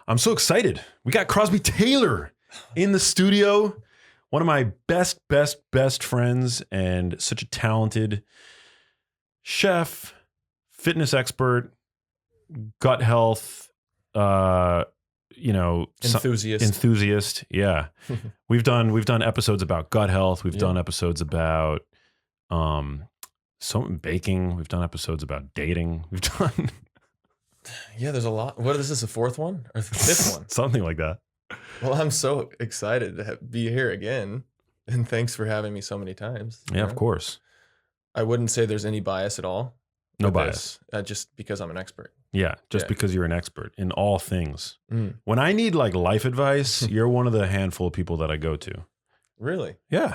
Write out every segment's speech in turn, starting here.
I'm so excited. We got Crosby Tailor in the studio. One of my best friends, and such a talented chef, fitness expert, gut health, enthusiast. Yeah. We've done episodes about gut health. We've done episodes about baking. We've done episodes about dating. We've done there's a lot. What is this, the fourth one or the fifth one? Something like that. Well, I'm so excited to be here again, and thanks for having me so many times. Yeah, of course. I wouldn't say there's any bias at all. No bias. Just because I'm an expert. Yeah, because you're an expert in all things. When I need like life advice, you're one of the handful of people that I go to. Really? Yeah.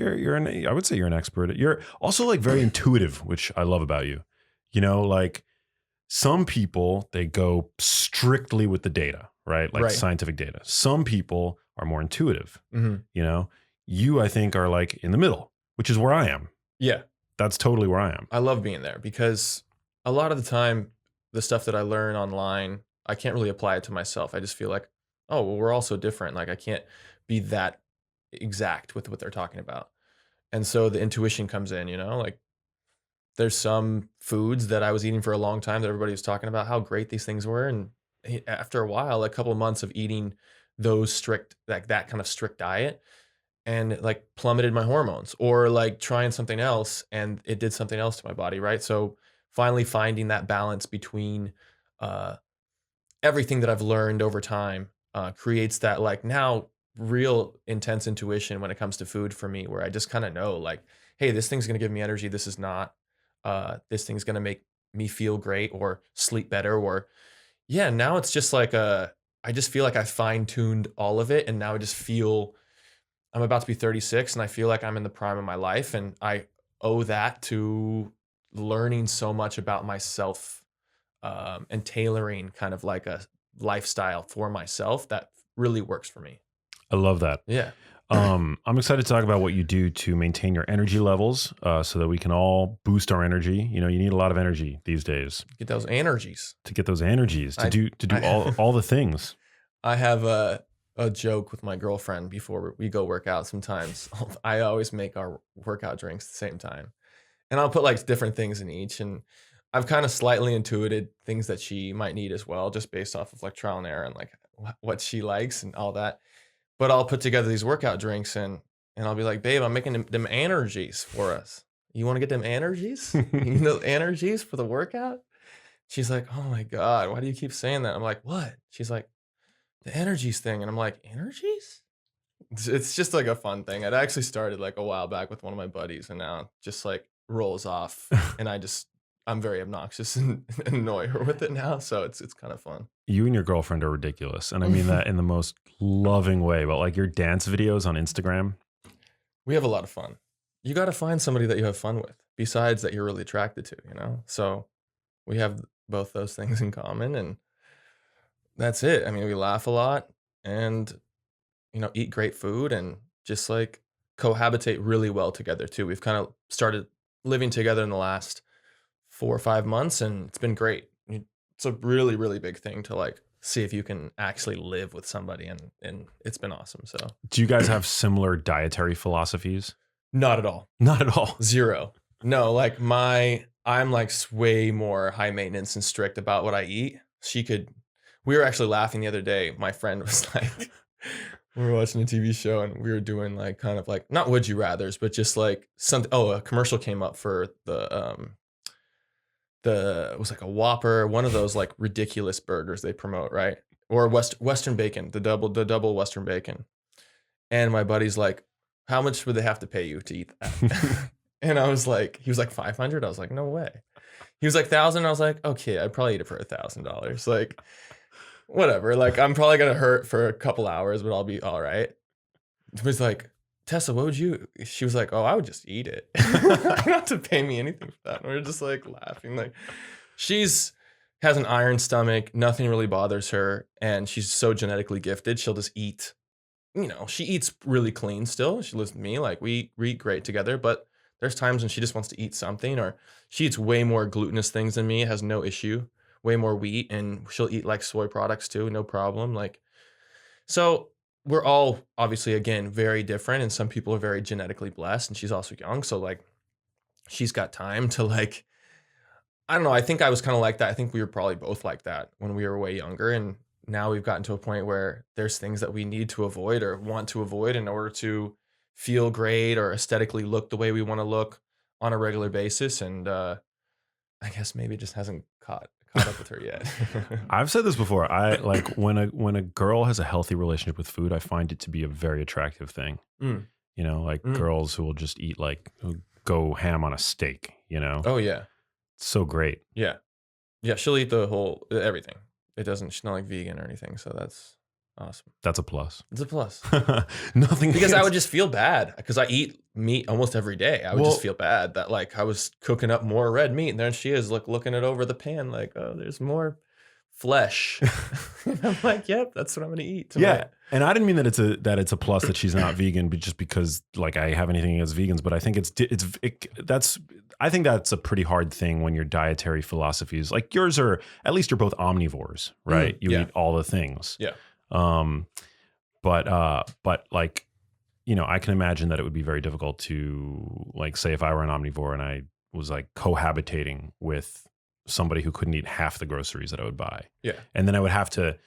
I would say you're an expert. You're also like very intuitive, which I love about you. You know, like some people, they go strictly with the data, right? Like scientific data. Some people are more intuitive. You know, you, I think, are like in the middle, which is where I am. Yeah. That's totally where I am. I love being there because a lot of the time, the stuff that I learn online, I can't really apply it to myself. I just feel like, oh, well, we're all so different. Like I can't be that exact with what they're talking about. And so the intuition comes in, you know, like there's some foods that I was eating for a long time that everybody was talking about how great these things were. And after a while, a couple of months of eating those strict, like that kind of strict diet, and it like plummeted my hormones, or like trying something else and it did something else to my body. Right. So finally finding that balance between everything that I've learned over time creates that like now real intense intuition when it comes to food for me, where I just kind of know like, hey, this thing's going to give me energy. This is not, this thing's going to make me feel great or sleep better, or now it's just like I just feel like I fine-tuned all of it. And now I just feel I'm about to be 36 and I feel like I'm in the prime of my life. And I owe that to learning so much about myself and tailoring kind of like a lifestyle for myself that really works for me. I love that. Yeah. I'm excited to talk about what you do to maintain your energy levels so that we can all boost our energy. You know, you need a lot of energy these days. Get those energies. To get those energies, to do all the things. I have a joke with my girlfriend before we go work out sometimes. I always make our workout drinks at the same time. And I'll put like different things in each. And I've kind of slightly intuited things that she might need as well, just based off of like trial and error and like what she likes and all that. But I'll put together these workout drinks and I'll be like, babe, I'm making them energies for us. You want to get them energies? You need those energies for the workout? She's like, oh my God, why do you keep saying that? I'm like, what? She's like, the energies thing. And I'm like, energies? It's just like a fun thing. It actually started like a while back with one of my buddies, and now just like rolls off. And I'm very obnoxious and annoy her with it now. So it's kind of fun. You and your girlfriend are ridiculous. And I mean that in the most loving way, but like your dance videos on Instagram. We have a lot of fun. You got to find somebody that you have fun with besides that you're really attracted to, you know? So we have both those things in common, and that's it. I mean, we laugh a lot and, you know, eat great food and just like cohabitate really well together too. We've kind of started living together in the last 4 or 5 months, and it's been great. It's a really, really big thing to like see if you can actually live with somebody, and it's been awesome. So do you guys have similar dietary philosophies? Not at all. Not at all. Zero. No, like I'm like way more high maintenance and strict about what I eat. We were actually laughing the other day. My friend was like, we were watching a TV show and we were doing like kind of like, not would you rathers, but just like something. Oh, a commercial came up for it was like a Whopper, one of those like ridiculous burgers they promote, right? Or Western bacon, the double Western bacon. And my buddy's like, how much would they have to pay you to eat that? And I was like, he was like 500. I was like, no way. He was like 1,000. I was like, okay, I'd probably eat it for $1,000. Like, whatever. Like, I'm probably gonna hurt for a couple hours, but I'll be all right. It was like, Tessa, what would you? She was like, oh, I would just eat it. You don't have to pay me anything for that. And we were just like laughing. Like, has an iron stomach. Nothing really bothers her, and she's so genetically gifted. She'll just eat. You know, she eats really clean still. She lives with me. Like, we eat great together, but there's times when she just wants to eat something, or she eats way more glutinous things than me, has no issue way more wheat, and she'll eat like soy products too, no problem. Like, so we're all obviously, again, very different, and some people are very genetically blessed, and she's also young. So like she's got time to like, I don't know. I think I was kind of like that. I think we were probably both like that when we were way younger. And now we've gotten to a point where there's things that we need to avoid or want to avoid in order to feel great or aesthetically look the way we want to look on a regular basis. And I guess maybe it just hasn't caught up with her yet. I've said this before. I like when a girl has a healthy relationship with food, I find it to be a very attractive thing. Mm, You know, like mm. girls who will just eat like who go ham on a steak, you know. Oh yeah. It's so great. Yeah. Yeah. She'll eat the whole everything. She's not like vegan or anything. So that's awesome. That's a plus. It's a plus. Nothing Because I against- would just feel bad because I eat meat almost every day. I would Well- just feel bad that like I was cooking up more red meat, and there she is looking it over the pan like, oh, there's more flesh. And I'm like, yep, that's what I'm gonna eat tonight. Yeah, and I didn't mean that it's a plus that she's not vegan, but just because like I have anything against vegans, but I think I think that's a pretty hard thing when your dietary philosophies like yours are, at least you're both omnivores, right? You yeah. eat all the things. Yeah. But like, you know, I can imagine that it would be very difficult to like say if I were an omnivore and I was like cohabitating with somebody who couldn't eat half the groceries that I would buy. Yeah. And then I would have to,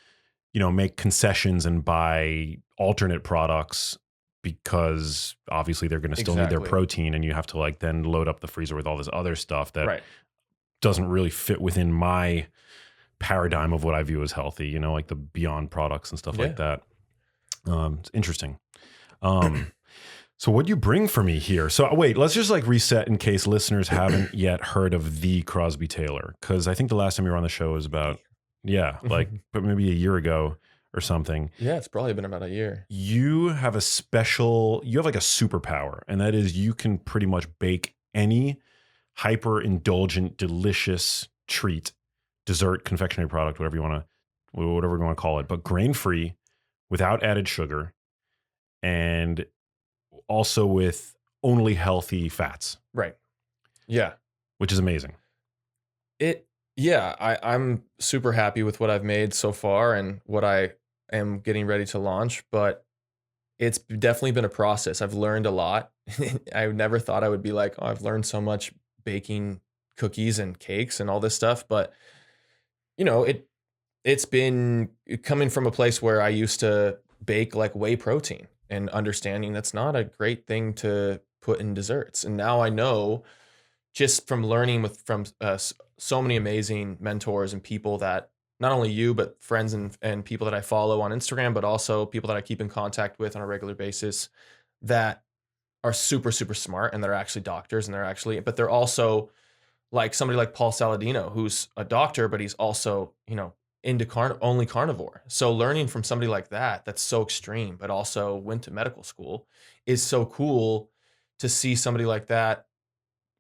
you know, make concessions and buy alternate products because obviously they're going to still need their Exactly. protein, and you have to like then load up the freezer with all this other stuff that Right. doesn't really fit within my paradigm of what I view as healthy, you know, like the Beyond products and stuff like that. It's interesting. So what do you bring for me here? So wait, let's just like reset in case listeners haven't yet heard of the Crosby Tailor. Cause I think the last time you were on the show was about, like, but maybe a year ago or something. Yeah, it's probably been about a year. You have like a superpower, and that is you can pretty much bake any hyper indulgent, delicious treat, dessert, confectionery product, whatever you want to call it, but grain free, without added sugar, and also with only healthy fats, Right. Yeah. which is amazing. I'm super happy with what I've made so far and what I am getting ready to launch, but it's definitely been a process. I've learned a lot. I never thought I would be like, oh, I've learned so much baking cookies and cakes and all this stuff, but you know, it's been coming from a place where I used to bake like whey protein and understanding that's not a great thing to put in desserts. And now I know, just from learning from so many amazing mentors and people that not only you, but friends and people that I follow on Instagram, but also people that I keep in contact with on a regular basis that are super, super smart, and they're actually doctors, and but they're also like somebody like Paul Saladino, who's a doctor, but he's also, you know, into only carnivore. So learning from somebody like that, that's so extreme, but also went to medical school, is so cool to see somebody like that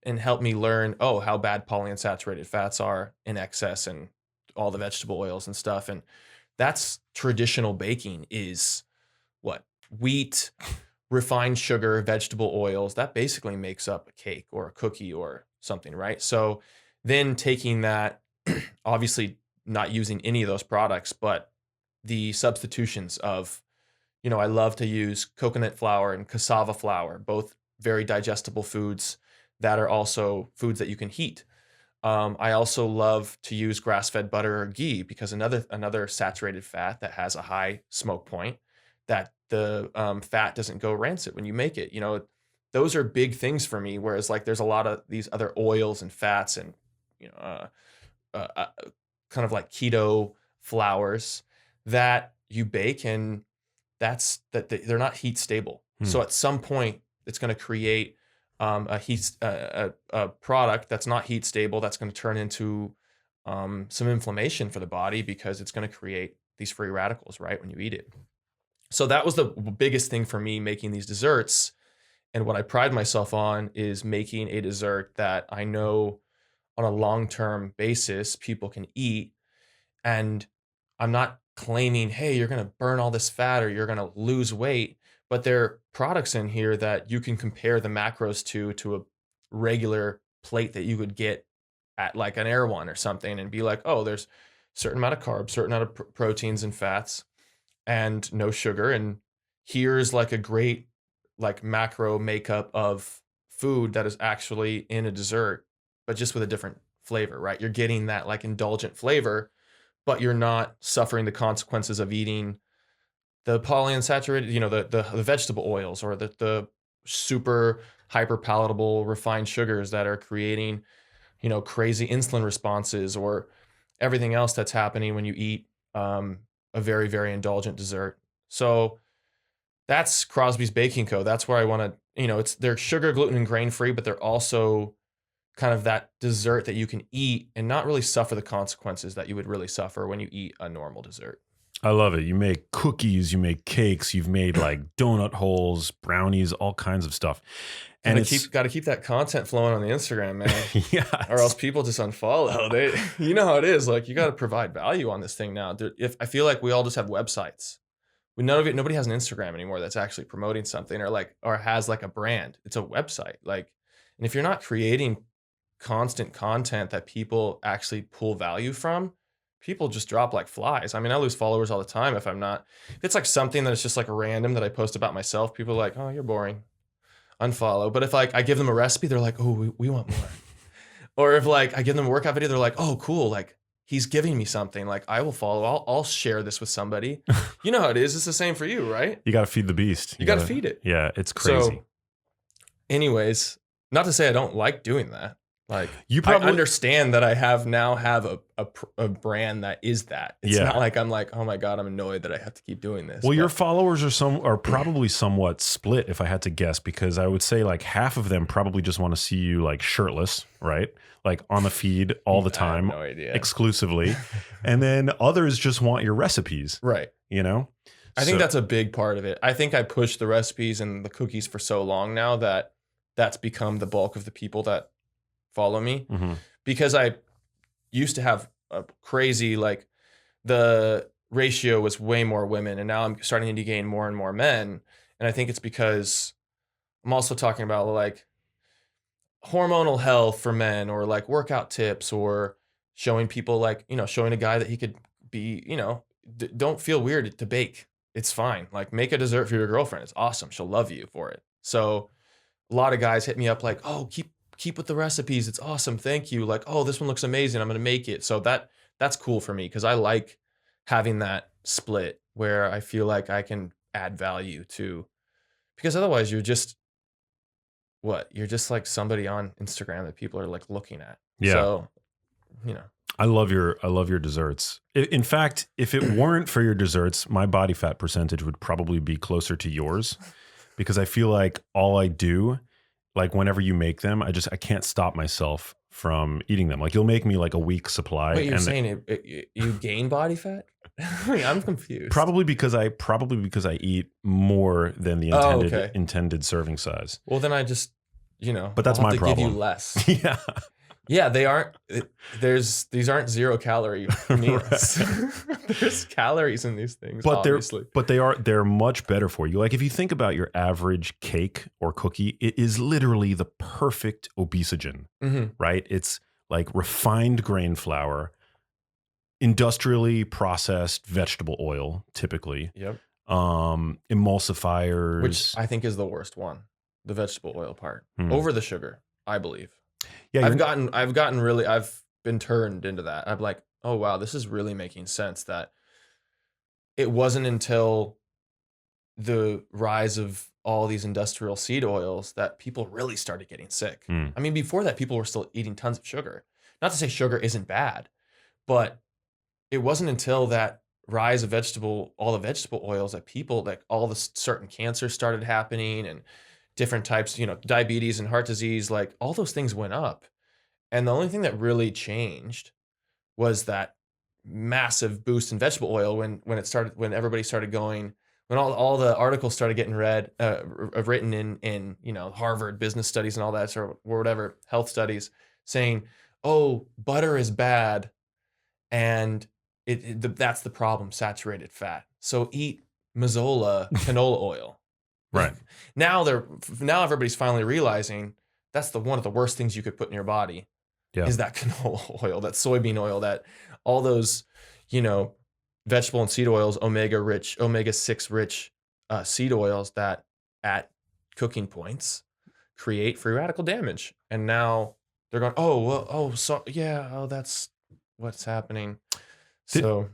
and help me learn, oh, how bad polyunsaturated fats are in excess and all the vegetable oils and stuff. And that's traditional baking is what? Wheat, refined sugar, vegetable oils. That basically makes up a cake or a cookie or something, right? So then taking that, obviously not using any of those products, but the substitutions of, you know, I love to use coconut flour and cassava flour, both very digestible foods that are also foods that you can heat. I also love to use grass-fed butter or ghee, because another saturated fat that has a high smoke point, that the fat doesn't go rancid when you make it. You know, those are big things for me. Whereas like there's a lot of these other oils and fats and, you know, kind of like keto flours that you bake, and they're not heat stable. So at some point it's going to create a product that's not heat stable, that's going to turn into some inflammation for the body, because it's going to create these free radicals, right, when you eat it. So that was the biggest thing for me making these desserts. And what I pride myself on is making a dessert that I know on a long-term basis people can eat. And I'm not claiming, hey, you're going to burn all this fat or you're going to lose weight, but there are products in here that you can compare the macros to a regular plate that you would get at like an Air One or something and be like, oh, there's certain amount of carbs, certain amount of proteins and fats, and no sugar. And here's like a great like macro makeup of food that is actually in a dessert, but just with a different flavor, right? You're getting that like indulgent flavor, but you're not suffering the consequences of eating the polyunsaturated, the vegetable oils or the super hyper palatable refined sugars that are creating, crazy insulin responses or everything else that's happening when you eat a very, very indulgent dessert. So that's Crosby's Baking Co. That's where I want to, they're sugar, gluten, and grain free, but they're also kind of that dessert that you can eat and not really suffer the consequences that you would really suffer when you eat a normal dessert. I love it. You make cookies, you make cakes, you've made like donut holes, brownies, all kinds of stuff. And it's got to keep that content flowing on the Instagram, man. yeah, or else people just unfollow. You know how it is. Like you got to provide value on this thing now. If I feel like we all just have websites. Nobody has an Instagram anymore that's actually promoting something or has like a brand. It's a website. Like, and if you're not creating constant content that people actually pull value from, people just drop like flies. I mean, I lose followers all the time if it's like something that is just like random that I post about myself. People are like, oh, you're boring. Unfollow. But if like I give them a recipe, they're like, oh, we want more. Or if like I give them a workout video, they're like, oh, cool. Like he's giving me something. Like I will follow. I'll share this with somebody. You know how it is. It's the same for you, right? You got to feed the beast. You got to feed it. Yeah, it's crazy. So, anyways, not to say I don't like doing that. Like you probably I understand that I have a brand that is that. It's not like I'm like, oh my God, I'm annoyed that I have to keep doing this. Well, your followers are probably somewhat split, if I had to guess, because I would say like half of them probably just want to see you like shirtless, right? Like on the feed all the time, I have no idea. Exclusively. And then others just want your recipes. Right. I think that's a big part of it. I think I pushed the recipes and the cookies for so long now that that's become the bulk of the people that follow me, because I used to have a crazy, like the ratio was way more women and now I'm starting to gain more and more men. And I think it's because I'm also talking about like hormonal health for men or like workout tips or showing people like, showing a guy that he could be, don't feel weird to bake. It's fine. Like make a dessert for your girlfriend. It's awesome. She'll love you for it. So a lot of guys hit me up like, oh, keep with the recipes. It's awesome. Thank you. Like, oh, this one looks amazing. I'm going to make it. So that's cool for me because I like having that split where I feel like I can add value to, because otherwise you're just like somebody on Instagram that people are like looking at. Yeah. So, I love your desserts. In fact, if it weren't for your desserts, my body fat percentage would probably be closer to yours because I feel like all I do, like whenever you make them, I can't stop myself from eating them. Like you'll make me like a week supply. Wait, you're saying you gain body fat? I'm confused. Probably because I eat more than the intended serving size. Well, then I just, but that's my problem. Give you less. Yeah. Yeah, they aren't. These aren't 0 calorie meals. There's calories in these things, but obviously. They're much better for you. Like if you think about your average cake or cookie, it is literally the perfect obesogen, right? It's like refined grain flour, industrially processed vegetable oil, typically. Yep. Emulsifiers, which I think is the worst one, the vegetable oil part, over the sugar, I believe. Yeah, I've been turned into that. I'm like, oh wow, this is really making sense. That it wasn't until the rise of all these industrial seed oils that people really started getting sick. I mean, before that, people were still eating tons of sugar. Not to say sugar isn't bad, but it wasn't until that rise of all the vegetable oils that people, like all the certain cancers started happening and different types, diabetes and heart disease, like all those things went up. And the only thing that really changed was that massive boost in vegetable oil when everybody started going, when all the articles started getting written in Harvard business studies and all that, or whatever, health studies saying, oh, butter is bad. And that's the problem, saturated fat. So eat Mazola canola oil. Right. Now everybody's finally realizing that's one of the worst things you could put in your body. Yeah. is that canola oil, that soybean oil, that all those, you know, vegetable and seed oils, omega-6 rich seed oils that at cooking points create free radical damage. And now they're going, oh, well, oh, so yeah, oh, that's what's happening. So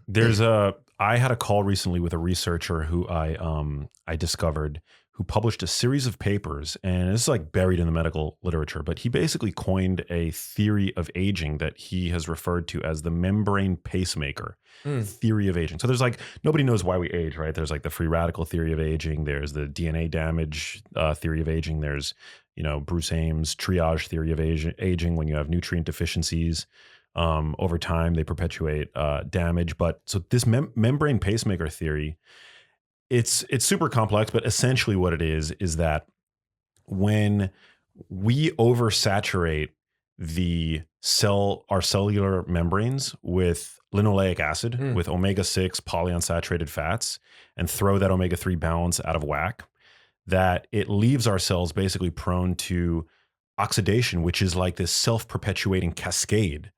I had a call recently with a researcher who I discovered, who published a series of papers, and it's like buried in the medical literature, but he basically coined a theory of aging that he has referred to as the membrane pacemaker theory of aging. So there's like, nobody knows why we age, right? There's like the free radical theory of aging. There's the DNA damage theory of aging. There's, Bruce Ames' triage theory of aging, when you have nutrient deficiencies. Over time, they perpetuate damage. But so this membrane pacemaker theory, it's super complex, but essentially what it is that when we oversaturate our cellular membranes with linoleic acid, with omega-6 polyunsaturated fats, and throw that omega-3 balance out of whack, that it leaves our cells basically prone to oxidation, which is like this self-perpetuating cascade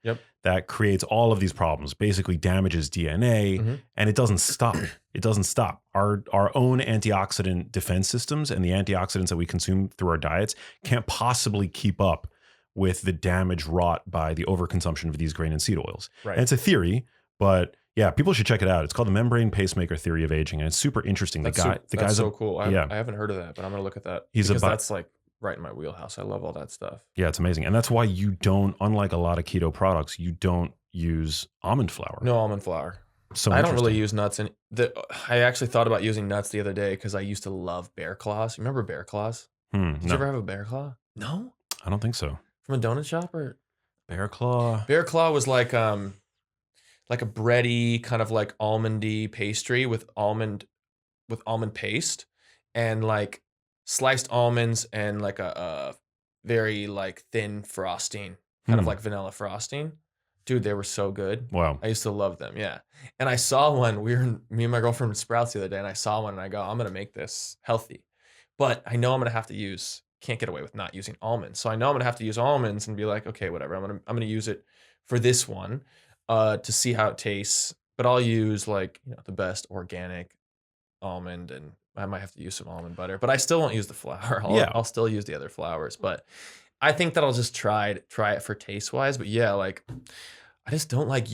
that creates all of these problems, basically damages DNA, and it doesn't stop. It doesn't stop. Our own antioxidant defense systems and the antioxidants that we consume through our diets can't possibly keep up with the damage wrought by the overconsumption of these grain and seed oils. Right. And it's a theory, but yeah, people should check it out. It's called the membrane pacemaker theory of aging, and it's super interesting. That's so cool. I haven't heard of that, but I'm gonna look at that. That's like right in my wheelhouse. I love all that stuff. Yeah, it's amazing. And that's why you don't, unlike a lot of keto products, you don't use almond flour. No almond flour. So I don't really use nuts. I actually thought about using nuts the other day because I used to love bear claws. You remember bear claws? Did you ever have a bear claw? No? I don't think so. From a donut shop or? Bear claw? Bear claw was like a bready, kind of like almondy pastry with almond paste and like sliced almonds and like a very like thin frosting, kind of like vanilla frosting. Dude, they were so good. Wow. I used to love them. Yeah. And I saw one, me and my girlfriend at Sprouts the other day, and I saw one and I go, I'm going to make this healthy, but I know I'm going to have to can't get away with not using almonds. So I know I'm going to have to use almonds and be like, okay, whatever. I'm going to use it for this one to see how it tastes, but I'll use like, the best organic almond, and I might have to use some almond butter, but I still won't use the flour. I'll still use the other flours, but I think that I'll just try it for taste wise. But yeah, like I just don't like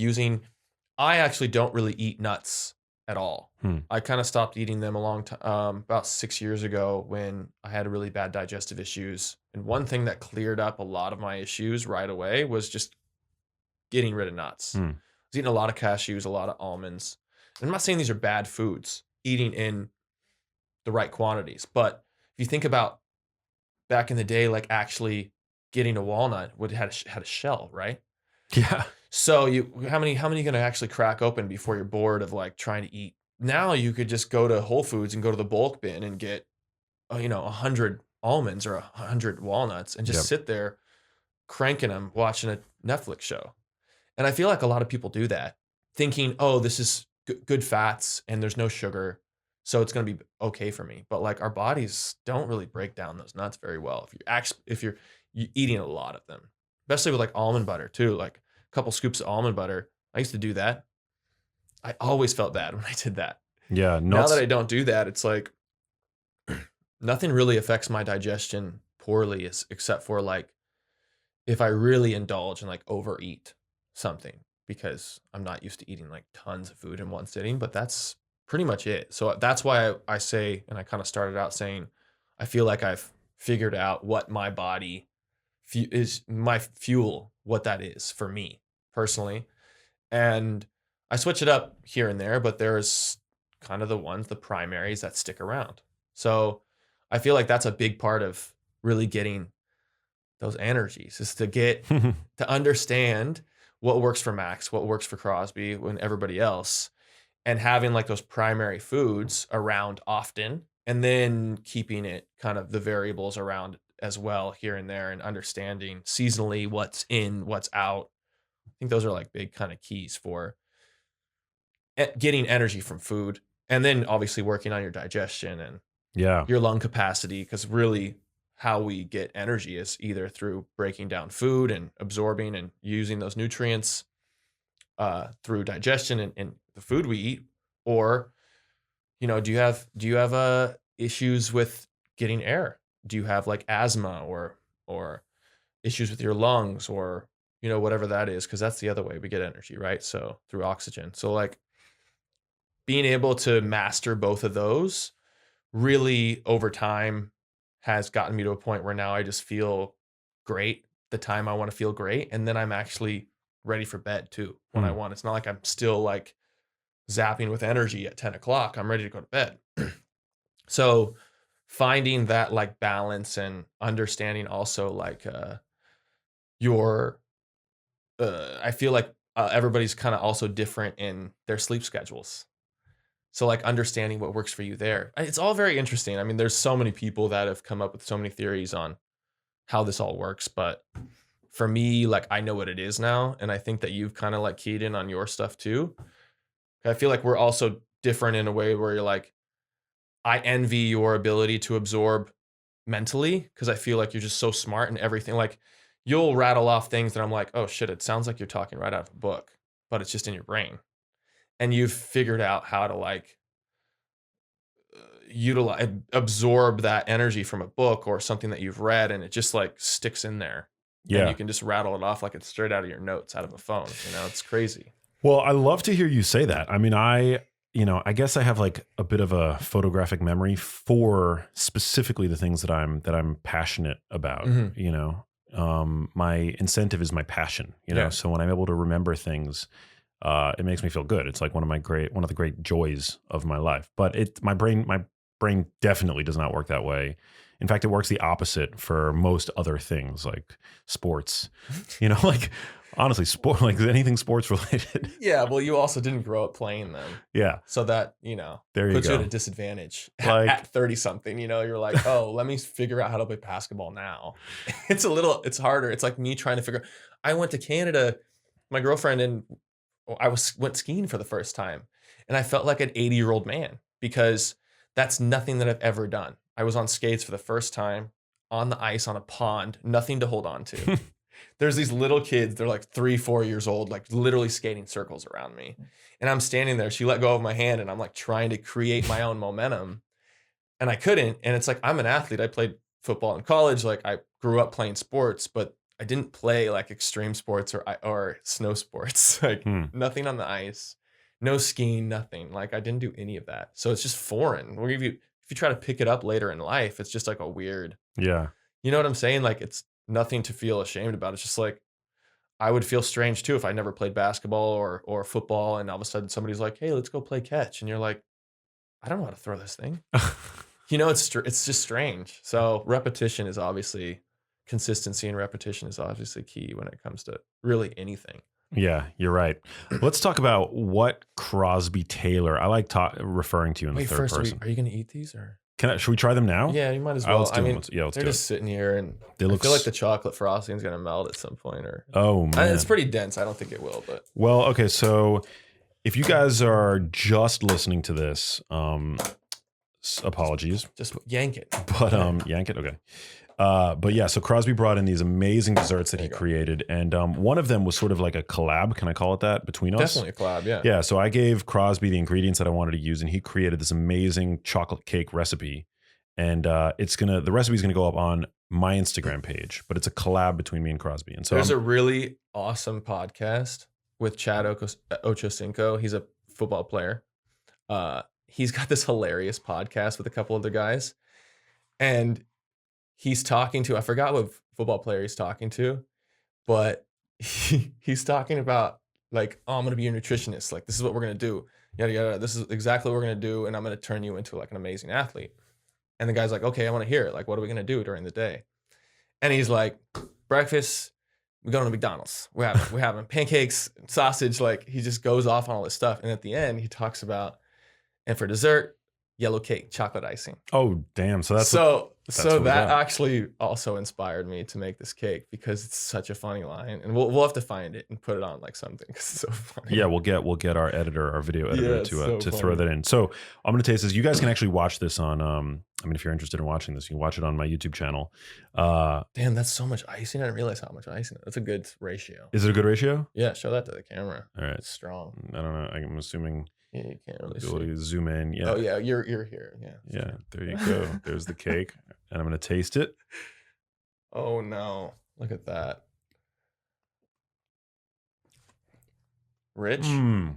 I actually don't really eat nuts at all. I kind of stopped eating them a long time, about 6 years ago, when I had really bad digestive issues. And one thing that cleared up a lot of my issues right away was just getting rid of nuts. I was eating a lot of cashews, a lot of almonds. And I'm not saying these are bad foods, eating in the right quantities. But if you think about back in the day, like actually getting a walnut had a shell, right? Yeah. So how many are you gonna actually crack open before you're bored of like trying to eat? Now you could just go to Whole Foods and go to the bulk bin and get 100 almonds or 100 walnuts and just sit there cranking them, watching a Netflix show. And I feel like a lot of people do that, thinking, oh, this is good fats and there's no sugar, so it's going to be okay for me. But like our bodies don't really break down those nuts very well if you're eating a lot of them, especially with like almond butter too. Like a couple scoops of almond butter. I used to do that. I always felt bad when I did that. Yeah. Now that I don't do that, it's like nothing really affects my digestion poorly, except for like if I really indulge and like overeat something, because I'm not used to eating like tons of food in one sitting, but that's pretty much it. So that's why I say, and I kind of started out saying, I feel like I've figured out what my body is, my fuel, what that is for me personally. And I switch it up here and there, but there's kind of the primaries that stick around. So I feel like that's a big part of really getting those energies, is to get to understand what works for Max, what works for Crosby and everybody else, and having like those primary foods around often, and then keeping it kind of the variables around as well here and there, and understanding seasonally what's in, what's out. I think those are like big kind of keys for getting energy from food, and then obviously working on your digestion and your lung capacity, because really how we get energy is either through breaking down food and absorbing and using those nutrients through digestion and the food we eat, or do you have issues with getting air? Do you have like asthma or issues with your lungs, or whatever that is? Because that's the other way we get energy, right? So through oxygen. So like being able to master both of those really over time has gotten me to a point where now I just feel great the time I want to feel great, and then I'm actually ready for bed too when I want. It's not like I'm still like zapping with energy at 10 o'clock. I'm ready to go to bed. So finding that like balance and understanding also like your I feel like everybody's kind of also different in their sleep schedules. So like understanding what works for you there. It's all very interesting. I mean, there's so many people that have come up with so many theories on how this all works, but for me, like I know what it is now, and I think that you've kind of like keyed in on your stuff too. I feel like we're also different in a way where you're like, I envy your ability to absorb mentally, because I feel like you're just so smart and everything. Like you'll rattle off things that I'm like, oh shit, it sounds like you're talking right out of a book, but it's just in your brain. And you've figured out how to like utilize, absorb that energy from a book or something that you've read, and it just like sticks in there. Yeah. And you can just rattle it off like it's straight out of your notes out of a phone. It's crazy. Well, I love to hear you say that. I mean, I guess I have like a bit of a photographic memory for specifically the things that I'm passionate about. My incentive is my passion, Yeah. So when I'm able to remember things, it makes me feel good. It's like one of the great joys of my life. But my brain definitely does not work that way. In fact, it works the opposite for most other things like sports, like honestly, sport, like anything sports related. Yeah. Well, you also didn't grow up playing them. Yeah. So that, There you puts go. you at a disadvantage Like- at 30 something, you're like, oh, let me figure out how to play basketball now. It's harder. It's like me trying to figure, I went to Canada, my girlfriend, and went skiing for the first time. And I felt like an 80-year-old man because that's nothing that I've ever done. I was on skates for the first time on the ice on a pond, nothing to hold on to. There's these little kids, they're like 3-4 years old, like literally skating circles around me. And I'm standing there, she let go of my hand, and I'm like trying to create my own momentum. And I couldn't. And it's like, I'm an athlete. I played football in college. Like I grew up playing sports, but I didn't play like extreme sports or snow sports, like nothing on the ice, no skiing, nothing. Like I didn't do any of that. So it's just foreign. If you try to pick it up later in life, it's just like a weird, Yeah. you know what I'm saying? Like it's nothing to feel ashamed about. It's just like, I would feel strange too if I never played basketball or football, and all of a sudden somebody's like, hey, let's go play catch. And you're like, I don't know how to throw this thing. It's just strange. So repetition is obviously, consistency and repetition is obviously key when it comes to really anything. Yeah, you're right. Let's talk about what Crosby Tailor. I like referring to you in the third person. Are you going to eat these or? Should we try them now? Yeah, you might as well. Let's do them. Let's do they're just sitting here, and I feel like the chocolate frosting is going to melt at some point. Or oh man, it's pretty dense. I don't think it will, but well, okay. So if you guys are just listening to this, apologies. Just yank it. But yank it. Okay. But yeah, so Crosby brought in these amazing desserts that he created, and one of them was sort of like a collab. Can I call it that between us? Definitely a collab. Yeah. Yeah. So I gave Crosby the ingredients that I wanted to use, and he created this amazing chocolate cake recipe. And the recipe is gonna go up on my Instagram page, but it's a collab between me and Crosby. And so there's a really awesome podcast with Chad Ochocinco. He's a football player. He's got this hilarious podcast with a couple other guys, and he's talking to, I forgot what football player he's talking to, but he's talking about like, oh, I'm going to be your nutritionist. Like, this is what we're going to do. Yada, yada. This is exactly what we're going to do. And I'm going to turn you into like an amazing athlete. And the guy's like, okay, I want to hear it. Like, what are we going to do during the day? And he's like, breakfast, we go to McDonald's. We're having pancakes, sausage. Like he just goes off on all this stuff. And at the end, he talks about, and for dessert, yellow cake, chocolate icing. Oh, damn. So that's so what we that got. actually also inspired me to make this cake because it's such a funny line, and we'll have to find it and put it on like something because it's so funny. Yeah, we'll get our video editor it's to so throw funny. that in. So I'm gonna taste this. You guys can actually watch this on. I mean, if you're interested in watching this, you can watch it on my YouTube channel. Damn, that's so much icing. I didn't realize how much icing. That's a good ratio. Is it a good ratio? Yeah, show that to the camera. All right, It's strong. I don't know. I'm assuming Yeah, you can't really ability see. to zoom in. Yeah. Oh yeah, you're here. Yeah. Yeah. There you go. There's the cake, and I'm gonna taste it. Oh no, look at that. Rich. Mm.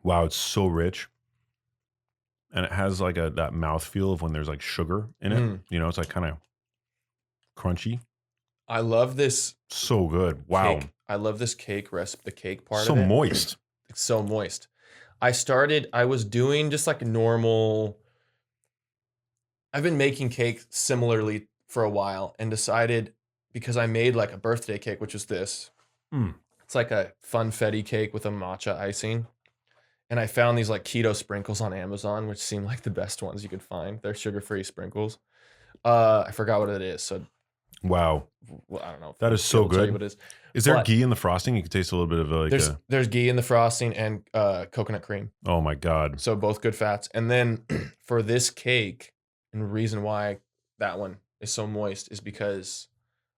Wow, it's so rich. And it has like that mouthfeel of when there's like sugar in it. Mm. You know, it's like kind of crunchy. I love this. So good. Wow. Cake. I love this cake recipe. The cake part So of it. moist. It's so moist. I was doing just like normal. I've been making cake similarly for a while and decided because I made like a birthday cake, which is this. Mm. It's like a funfetti cake with a matcha icing. And I found these like keto sprinkles on Amazon, which seem like the best ones you could find. They're sugar-free sprinkles. I forgot what it is. So, Wow. well, I don't know. If That is so I'll tell you good. what it is. Is there But ghee in the frosting? You can taste a little bit of like there's ghee in the frosting and coconut cream. oh my God. So both good fats. And then for this cake, and the reason why that one is so moist is because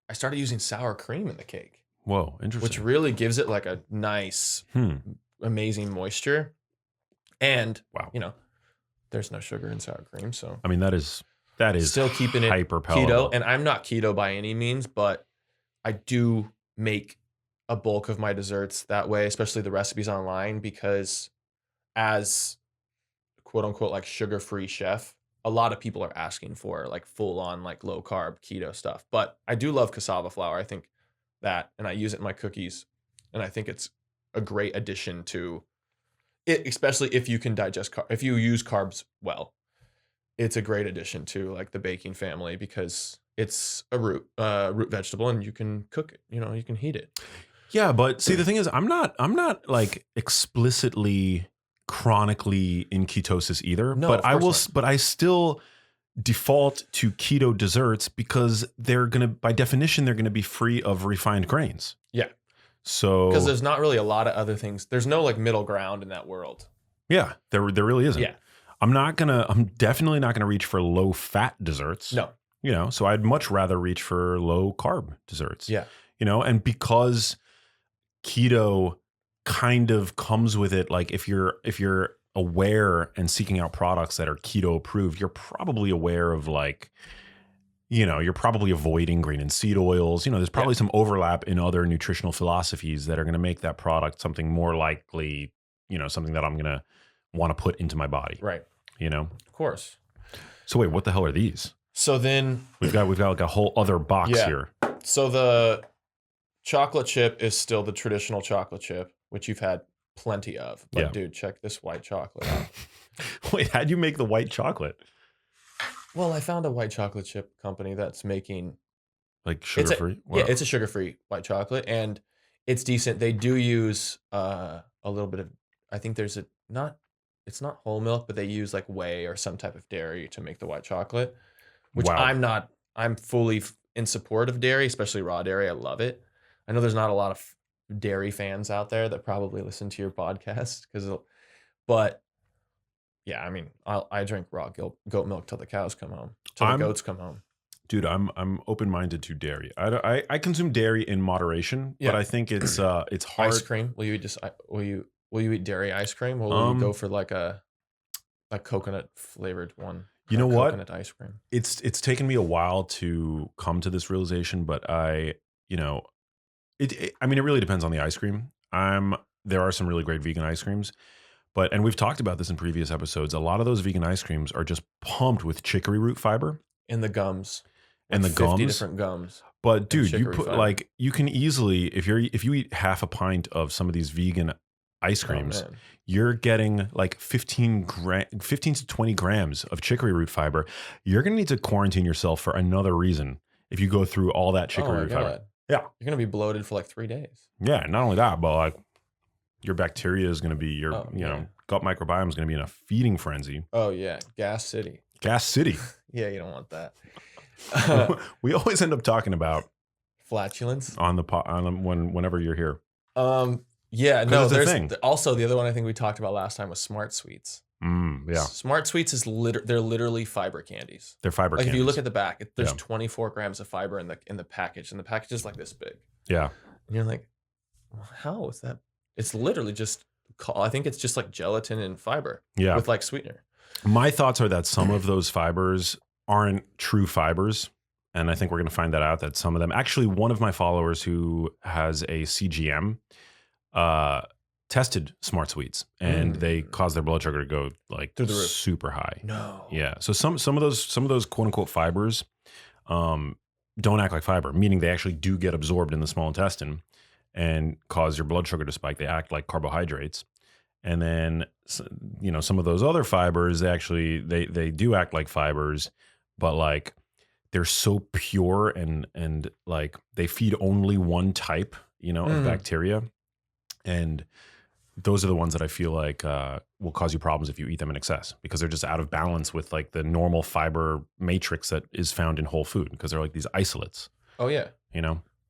I started using sour cream in the cake, Whoa, interesting. which really gives it like a nice, amazing moisture. And Wow. you know, there's no sugar in sour cream, so I mean, that is still keeping it hyper keto. palatable. And I'm not keto by any means, but I do make a bulk of my desserts that way, especially the recipes online, because as quote unquote like sugar-free chef, a lot of people are asking for like full on like low carb keto stuff. But I do love cassava flour. I think that, and I use it in my cookies, and I think it's a great addition to it, especially if you can digest if you use carbs well. It's a great addition to like the baking family because it's a root vegetable and you can cook it, you know, you can heat it. Yeah, but see, the thing is, I'm not like explicitly chronically in ketosis either. No, but of I course will, not. but I still default to keto desserts because they're gonna, by definition, they're gonna be free of refined grains. Yeah. So Because there's not really a lot of other things. There's no like middle ground in that world. yeah, there really isn't. Yeah. I'm definitely not gonna reach for low fat desserts. No. You know, so I'd much rather reach for low carb desserts. Yeah. You know, and because keto kind of comes with it, like if you're aware and seeking out products that are keto approved, you're probably aware of like, you know, you're probably avoiding grain and seed oils. You know, there's probably some overlap in other nutritional philosophies that are going to make that product something more likely, you know, something that I'm going to want to put into my body. Right. You know? Of course. So wait, what the hell are these? So then We've got like a whole other box here. So the chocolate chip is still the traditional chocolate chip, which you've had plenty of. But dude, check this white chocolate out. Wait, how'd you make the white chocolate? Well, I found a white chocolate chip company that's making like sugar-free? Wow. Yeah, it's a sugar-free white chocolate, and it's decent. They do use a little bit of, I think there's it's not whole milk, but they use like whey or some type of dairy to make the white chocolate, which I'm fully in support of dairy, especially raw dairy. I love it. I know there's not a lot of dairy fans out there that probably listen to your podcast but yeah, I mean, I drink raw goat milk till the cows come home, till the goats come home. Dude, I'm open-minded to dairy. I consume dairy in moderation, but I think it's hard. Ice cream? Will you eat dairy ice cream, or will you go for like a coconut flavored one? You know what? Coconut ice cream. It's taken me a while to come to this realization, but you know, I mean, it really depends on the ice cream. There are some really great vegan ice creams, and we've talked about this in previous episodes. A lot of those vegan ice creams are just pumped with chicory root fiber and the gums. And the 50 gums, different gums. But dude, you put fiber. like, you can easily, if you eat half a pint of some of these vegan ice creams, you're getting like 15 to 20 grams of chicory root fiber. You're gonna need to quarantine yourself for another reason if you go through all that chicory root fiber. Yeah, you're gonna be bloated for like 3 days. Yeah, not only that, but like Your bacteria is going to be Oh, yeah. gut microbiome is going to be in a feeding frenzy. Oh, yeah. Gas City. Gas City. Yeah, you don't want that. We always end up talking about Flatulence. on the whenever you're here. Yeah, 'Cause no, it's a there's thing. also the other one I think we talked about last time was Smart Sweets. Yeah, Smart Sweets is they're literally fiber candies. they're fiber Like if candies. you look at the back, there's Yeah. 24 grams of fiber in the package, and the package is like this big. Yeah. And you're like, well, how is that? It's literally just, I think it's just like gelatin and fiber Yeah. with like sweetener. My thoughts are that some of those fibers aren't true fibers. And I think we're going to find that out, that some of them, actually, one of my followers who has a CGM tested Smart Sweets, and they caused their blood sugar to go like Through the roof. super high. No. Yeah. So some of those quote unquote fibers don't act like fiber, meaning they actually do get absorbed in the small intestine and cause your blood sugar to spike. They act like carbohydrates. And then, some of those other fibers, they do act like fibers, but like they're so pure and like they feed only one type, of bacteria. And those are the ones that I feel like will cause you problems if you eat them in excess, because they're just out of balance with like the normal fiber matrix that is found in whole food, because they're like these isolates. Oh, yeah.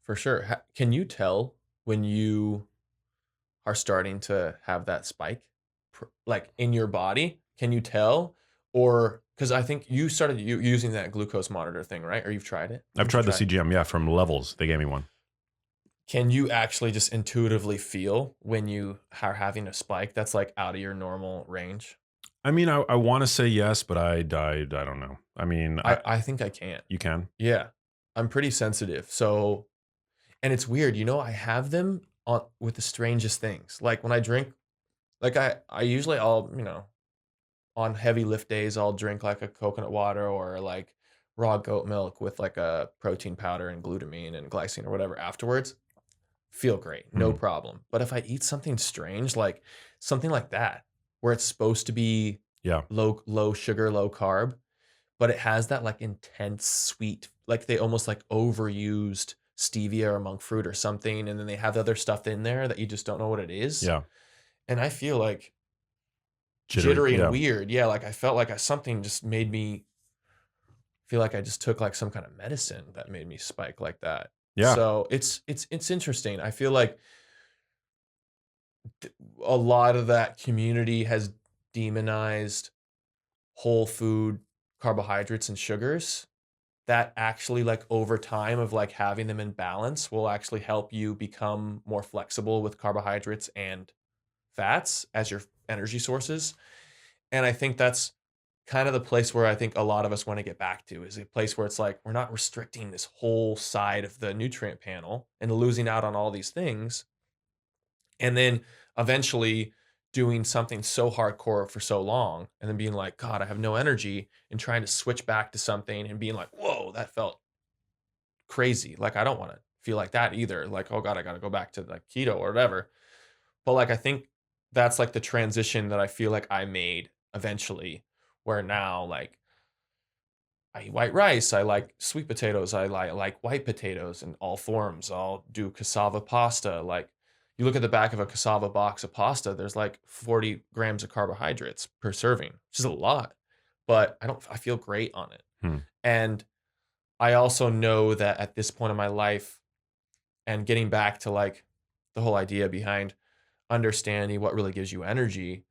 For sure. Can you tell when you are starting to have that spike, like in your body? Can you tell? Or because I think you started using that glucose monitor thing, right? Or you've tried it? I've tried the CGM, yeah, from Levels. They gave me one. Can you actually just intuitively feel when you are having a spike that's like out of your normal range? I mean, I want to say yes, but I don't know. I mean, I think I can't. You can? Yeah. I'm pretty sensitive. So, and it's weird, I have them on with the strangest things. Like when I drink, like I usually on heavy lift days, I'll drink like a coconut water or like raw goat milk with like a protein powder and glutamine and glycine or whatever afterwards. Feel great, no problem. But if I eat something strange, like something like that, where it's supposed to be low sugar, low carb, but it has that like intense sweet, like they almost like overused stevia or monk fruit or something, and then they have the other stuff in there that you just don't know what it is. Yeah. And I feel like jittery and weird. Yeah, like I felt like something just made me feel like I just took like some kind of medicine that made me spike like that. Yeah. So it's interesting. I feel like a lot of that community has demonized whole food carbohydrates and sugars that actually like over time of like having them in balance will actually help you become more flexible with carbohydrates and fats as your energy sources. And I think that's kind of the place where I think a lot of us want to get back to, is a place where it's like we're not restricting this whole side of the nutrient panel and losing out on all these things. And then eventually doing something so hardcore for so long and then being like, God, I have no energy, and trying to switch back to something and being like, whoa, that felt crazy. Like, I don't want to feel like that either. Like, oh God, I got to go back to like keto or whatever. But like, I think that's like the transition that I feel like I made eventually, where now like I eat white rice, I like sweet potatoes, I like white potatoes in all forms. I'll do cassava pasta. Like you look at the back of a cassava box of pasta, there's like 40 grams of carbohydrates per serving, which is a lot, but I feel great on it. And I also know that at this point in my life, and getting back to like the whole idea behind understanding what really gives you energy,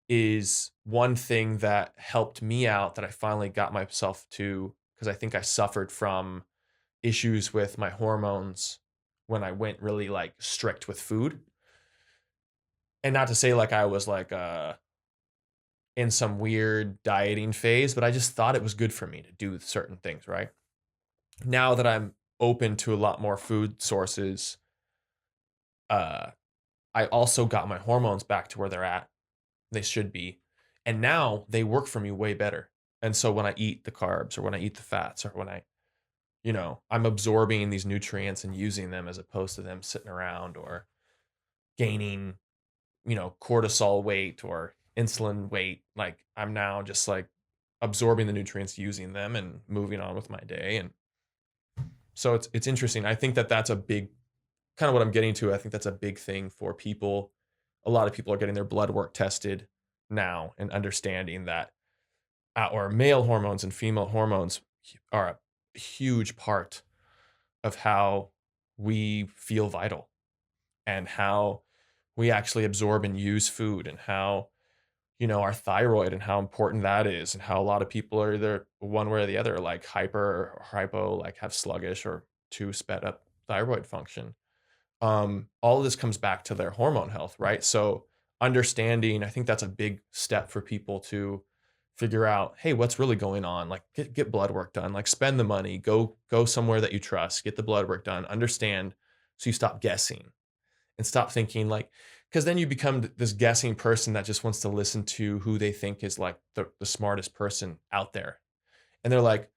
is one thing that helped me out that I finally got myself to, because I think I suffered from issues with my hormones when I went really like strict with food. And not to say like I was like in some weird dieting phase, but I just thought it was good for me to do certain things, right? Now that I'm open to a lot more food sources, I also got my hormones back to where they should be. And now they work for me way better. And so when I eat the carbs or when I eat the fats or when I'm absorbing these nutrients and using them as opposed to them sitting around or gaining, cortisol weight or insulin weight. Like I'm now just like absorbing the nutrients, using them and moving on with my day. And so it's interesting. I think that that's a big, kind of what I'm getting to. I think that's a big thing for people a lot of people are getting their blood work tested now and understanding that our male hormones and female hormones are a huge part of how we feel vital and how we actually absorb and use food, and how, our thyroid and how important that is, and how a lot of people are either one way or the other, like hyper or hypo, like have sluggish or too sped up thyroid function. All of this comes back to their hormone health, right? So understanding, I think that's a big step for people to figure out, hey, what's really going on? Like get blood work done, like spend the money, go somewhere that you trust, get the blood work done, understand, so you stop guessing and stop thinking like, because then you become this guessing person that just wants to listen to who they think is like the smartest person out there. And they're like,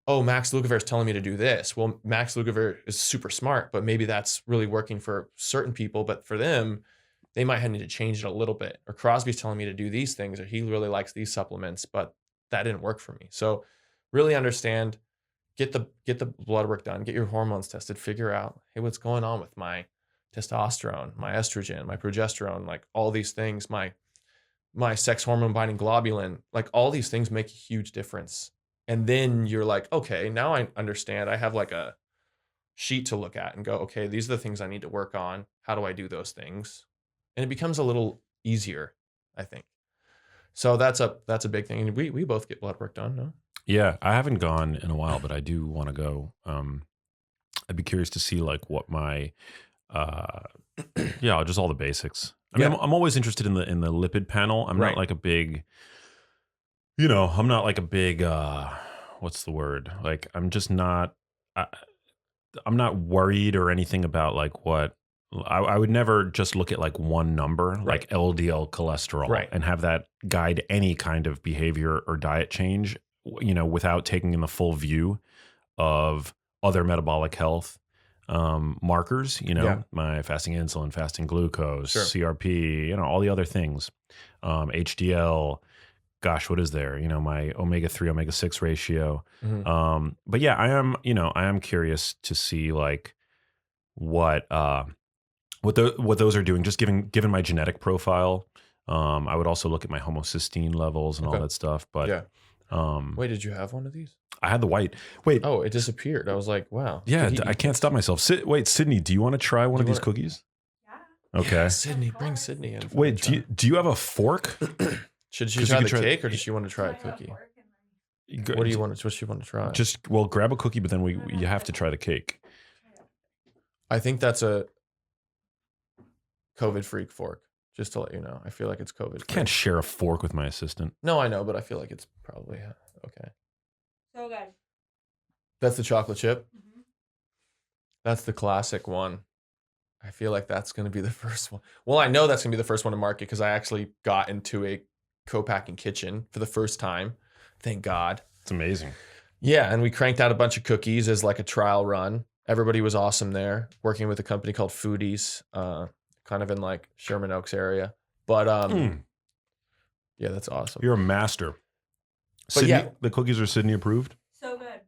oh, Max Lugavere is telling me to do this. Well, Max Lugavere is super smart, but maybe that's really working for certain people. But for them, they might need to change it a little bit. Or Crosby's telling me to do these things, or he really likes these supplements, but that didn't work for me. So really understand, get the blood work done, get your hormones tested, figure out, hey, what's going on with my testosterone, my estrogen, my progesterone, like all these things, my sex hormone binding globulin, like all these things make a huge difference. And then you're like, okay, now I understand. I have like a sheet to look at and go, okay, these are the things I need to work on. How do I do those things? And it becomes a little easier, I think. So that's a big thing. And we both get blood work done, no? Yeah, I haven't gone in a while, but I do want to go. I'd be curious to see like what my, yeah, just all the basics. I mean, Yeah. I'm always interested in the lipid panel. I'm Right. not like a big, I'm not like a big, what's the word? Like, I'm just not, I'm not worried or anything about like what I would never just look at like one number, like LDL cholesterol, Right. and have that guide any kind of behavior or diet change, without taking in the full view of other metabolic health markers, Yeah. my fasting insulin, fasting glucose, Sure. CRP, all the other things, HDL, gosh, what is there? My omega-3, omega-6 ratio. Mhm. But yeah, I am curious to see like what those are doing, just given my genetic profile. I would also look at my homocysteine levels and all Okay. that stuff. But Yeah. Wait, did you have one of these? I had the white. Wait, Oh, it disappeared. I was like, wow. yeah, Did he I eat can't this? stop myself. Wait, Sydney, do you want to try one Do of you these wanna- cookies? Yeah. Okay. Yeah, Sydney, bring Sydney in. for me Wait, to try. do you have a fork? Should she 'Cause you try could the try- cake, or does she want to try a cookie? What do you want? What she want to try? Well, grab a cookie, but then you have to try the cake. I think that's a COVID freak fork. Just to let you know, I feel like it's COVID. I can't share a fork with my assistant. No, I know, but I feel like it's probably okay. So good. That's the chocolate chip. Mhm. That's the classic one. I feel like that's going to be the first one. Well, I know that's going to be the first one to market because I actually got into a co-packing kitchen for the first time. Thank God. It's amazing. Yeah, and we cranked out a bunch of cookies as like a trial run. Everybody was awesome there, working with a company called Foodies, kind of in like Sherman Oaks area. But yeah, that's awesome. You're a master. But Sydney, yeah. the cookies are Sydney approved. So good.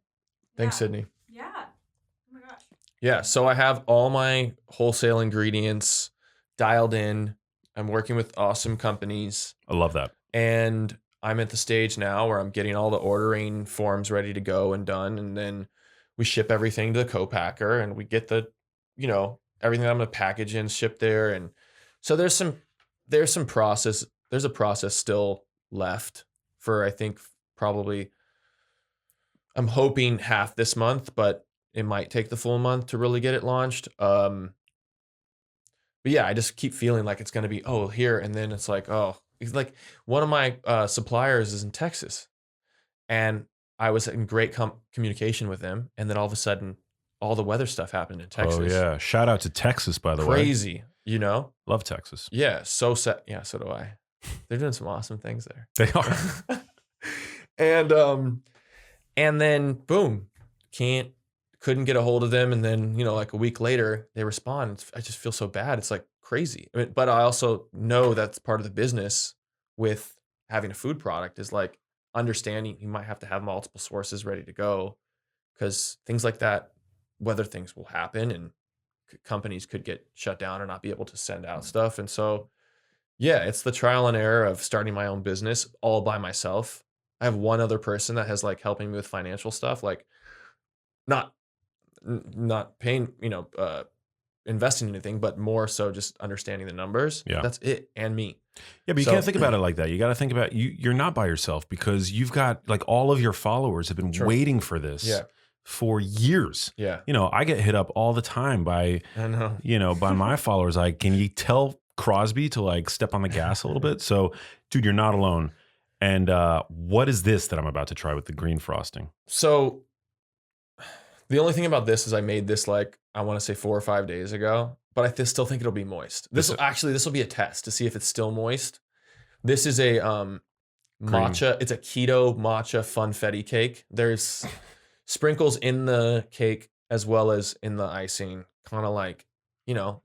Thanks, Yeah. Sydney. Yeah. Oh my gosh. Yeah, so I have all my wholesale ingredients dialed in. I'm working with awesome companies, I love that. and I'm at the stage now where I'm getting all the ordering forms ready to go and done, and then we ship everything to the co-packer, and we get the, everything that I'm gonna package and ship there. And so there's some process. There's a process still left for, I think, probably, I'm hoping half this month, but it might take the full month to really get it launched. But yeah, I just keep feeling like it's going to be, oh, here. And then it's like, oh, it's like one of my suppliers is in Texas, and I was in great communication with them. And then all of a sudden, all the weather stuff happened in Texas. Oh yeah, shout out to Texas, by the way. Crazy, Love Texas. Yeah, so set. Yeah, so do I. They're doing some awesome things there. They are. And then boom, couldn't get a hold of them. And then, like a week later they respond. I just feel so bad. It's like crazy. But I also know that's part of the business with having a food product, is like understanding you might have to have multiple sources ready to go, because things like that, weather things will happen, and companies could get shut down or not be able to send out stuff. And so Yeah, it's the trial and error of starting my own business all by myself. I have one other person that has like helping me with financial stuff, like not not paying, investing in anything, but more so just understanding the numbers. Yeah. That's it, and me. Yeah, but you So- can't think about it like that. You got to think about you're not by yourself because you've got like all of your followers have been True. waiting for this Yeah. for years. Yeah, I get hit up all the time by, I know. by my followers. Like, can you tell Crosby to like step on the gas a little bit? So, dude, you're not alone. And what is this that I'm about to try with the green frosting? So the only thing about this is I made this like I want to say 4 or 5 days ago, but I still think it'll be moist. This will be a test to see if it's still moist. This is a matcha. It's a keto matcha funfetti cake. There's sprinkles in the cake as well as in the icing, kind of like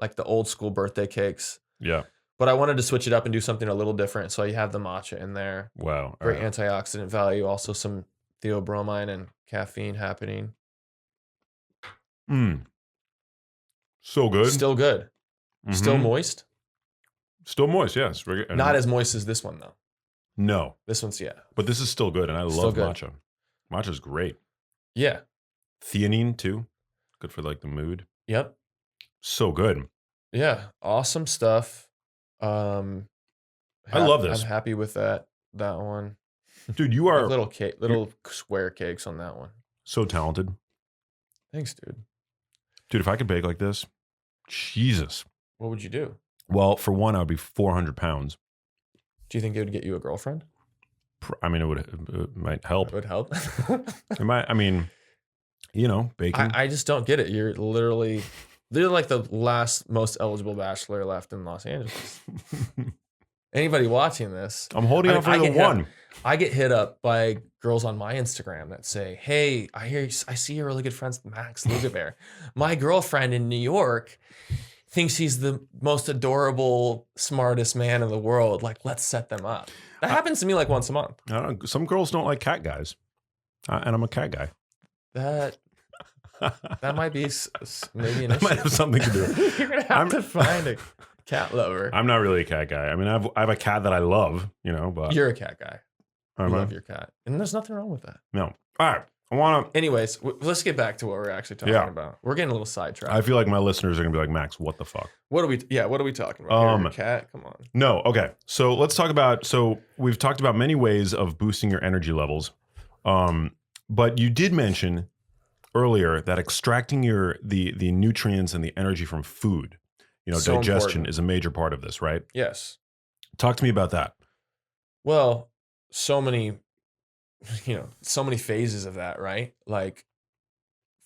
like the old school birthday cakes. Yeah. But I wanted to switch it up and do something a little different. So you have the matcha in there. Wow. Great antioxidant value. Also some theobromine and caffeine happening. So good. Still good. Still Mhm. moist. Still moist, yes. Not as moist as this one though. No, This one's but this is still good, and I Still love good. matcha. Matcha's great. Yeah. Theanine too, good for like the mood. Yep. So good. Yeah. Awesome stuff. I love this. I'm happy with that one. Dude, you I are have little square cakes on that one. so talented. Thanks, dude. Dude, if I could bake like this, Jesus. What would you do? Well, for one, I would be 400 pounds. Do you think it would get you a girlfriend? I mean, it might help. It would help. It might, baking. I just don't get it. You're literally like the last most eligible bachelor left in Los Angeles. Anybody watching this, I'm holding I out for mean, the I get one. I get hit up by girls on my Instagram that say, "Hey, I see you're really good friends with Max Lugabear. My girlfriend in New York thinks he's the most adorable, smartest man in the world. Like, let's set them up." That happens to me like once a month. I don't know, some girls don't like cat guys, and I'm a cat guy. That might be maybe an That might issue. have something to do. You're gonna have to find a cat lover. I'm not really a cat guy. I mean, I have a cat that I love, but You're a cat guy. I am I? love your cat, and there's nothing wrong with that. No. All right. I want to. Anyways, let's get back to what we're actually talking about. We're getting a little sidetracked. I feel like my listeners are gonna be like, Max, what the fuck? What are we talking about? Your cat? Come on. No. Okay. So let's talk about. So we've talked about many ways of boosting your energy levels, but you did mention earlier that extracting the nutrients and the energy from food, So digestion important. is a major part of this, right? Yes. Talk to me about that. Well, so many phases of that, right? Like,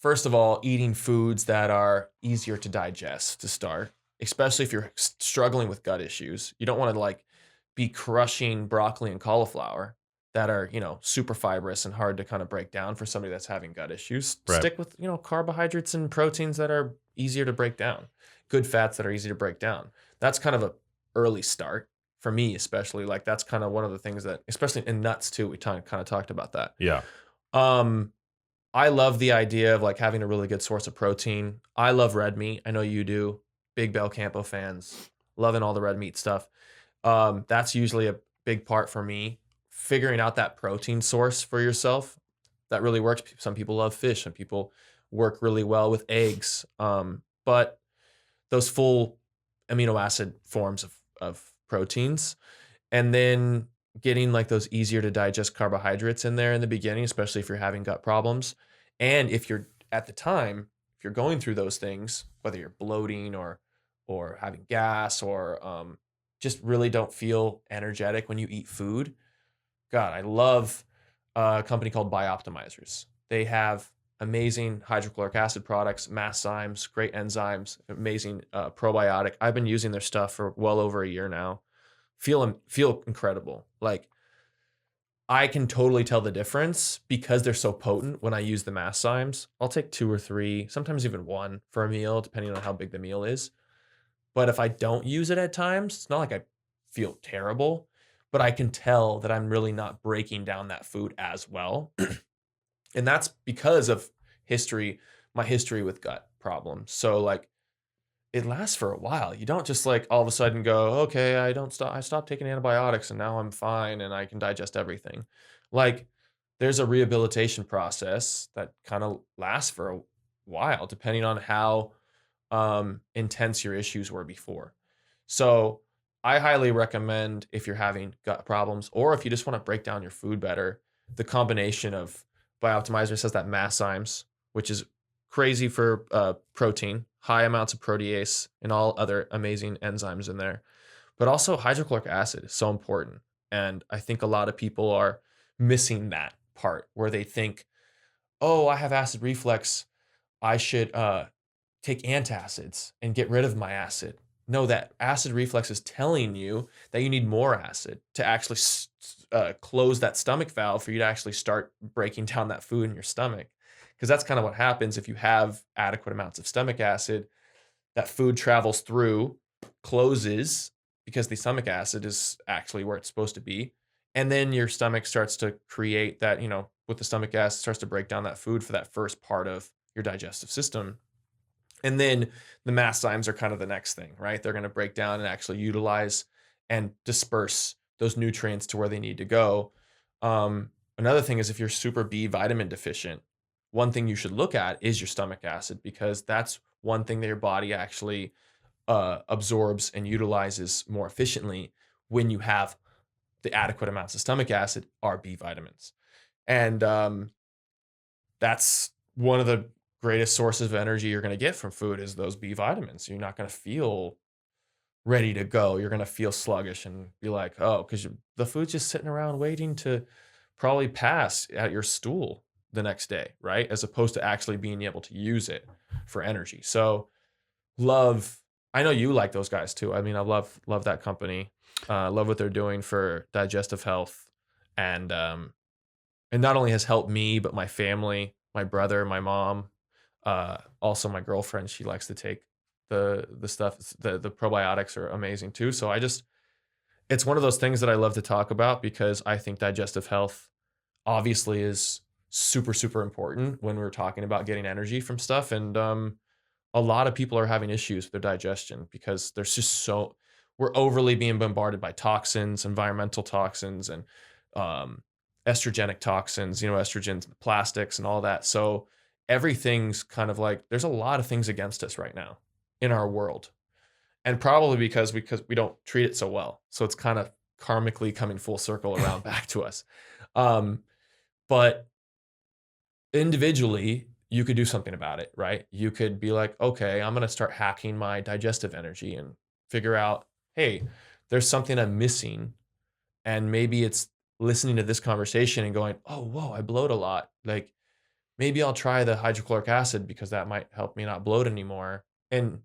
first of all, eating foods that are easier to digest to start, especially if you're struggling with gut issues. You don't want to like be crushing broccoli and cauliflower that are, super fibrous and hard to kind of break down for somebody that's having gut issues. Right. Stick with, carbohydrates and proteins that are easier to break down, good fats that are easy to break down. That's kind of a early start for me, especially. Like, that's kind of one of the things that, especially in nuts too, we kind of talked about that. Yeah. I love the idea of like having a really good source of protein. I love red meat. I know you do. Big Bel Campo fans, loving all the red meat stuff. That's usually a big part for me. Figuring out that protein source for yourself, that really works. Some people love fish. Some people work really well with eggs. But those full amino acid forms of proteins, and then getting like those easier to digest carbohydrates in there in the beginning, especially if you're having gut problems. And if you're if you're going through those things, whether you're bloating or having gas or just really don't feel energetic when you eat food. God, I love a company called Bioptimizers. They have amazing hydrochloric acid products, masszymes, great enzymes, amazing probiotic. I've been using their stuff for well over a year now. Feel incredible. Like, I can totally tell the difference because they're so potent when I use the masszymes. I'll take 2 or 3, sometimes even 1 for a meal, depending on how big the meal is. But if I don't use it at times, it's not like I feel terrible, but I can tell that I'm really not breaking down that food as well. And that's because of my history with gut problems. So like, it lasts for a while. You don't just like all of a sudden go, okay, I stopped taking antibiotics and now I'm fine and I can digest everything. Like there's a rehabilitation process that kind of lasts for a while, depending on how intense your issues were before. So I highly recommend if you're having gut problems or if you just want to break down your food better, the combination of Bioptimizer says that masszymes, which is crazy for protein, high amounts of protease and all other amazing enzymes in there. But also hydrochloric acid is so important. And I think a lot of people are missing that part where they think, oh, I have acid reflux. I should take antacids and get rid of my acid. No, that acid reflux is telling you that you need more acid to actually close that stomach valve for you to actually start breaking down that food in your stomach. Because that's kind of what happens if you have adequate amounts of stomach acid. That food travels through, closes, because the stomach acid is actually where it's supposed to be. And then your stomach starts to create that, with the stomach acid, starts to break down that food for that first part of your digestive system. And then the masszymes are kind of the next thing, right? They're going to break down and actually utilize and disperse those nutrients to where they need to go. Another thing is if you're super B vitamin deficient, one thing you should look at is your stomach acid, because that's one thing that your body actually absorbs and utilizes more efficiently when you have the adequate amounts of stomach acid are B vitamins. And that's one of the greatest sources of energy you're going to get from food is those B vitamins. You're not going to feel ready to go. You're going to feel sluggish and be like, oh, because the food's just sitting around waiting to probably pass at your stool the next day, right? As opposed to actually being able to use it for energy. So I know you like those guys too. I mean, I love that company. Love what they're doing for digestive health. And not only has helped me, but my family, my brother, my mom, also my girlfriend, she likes to take the stuff. The probiotics are amazing too. So it's one of those things that I love to talk about because I think digestive health obviously is super, super important when we're talking about getting energy from stuff. And a lot of people are having issues with their digestion because there's just we're overly being bombarded by toxins, environmental toxins, and estrogenic toxins, estrogens, plastics and all that. So everything's kind of like, there's a lot of things against us right now in our world. And probably because we don't treat it so well. So it's kind of karmically coming full circle around back to us. But individually, you could do something about it, right? You could be like, okay, I'm going to start hacking my digestive energy and figure out, hey, there's something I'm missing. And maybe it's listening to this conversation and going, oh, whoa, I bloat a lot. Like maybe I'll try the hydrochloric acid because that might help me not bloat anymore. And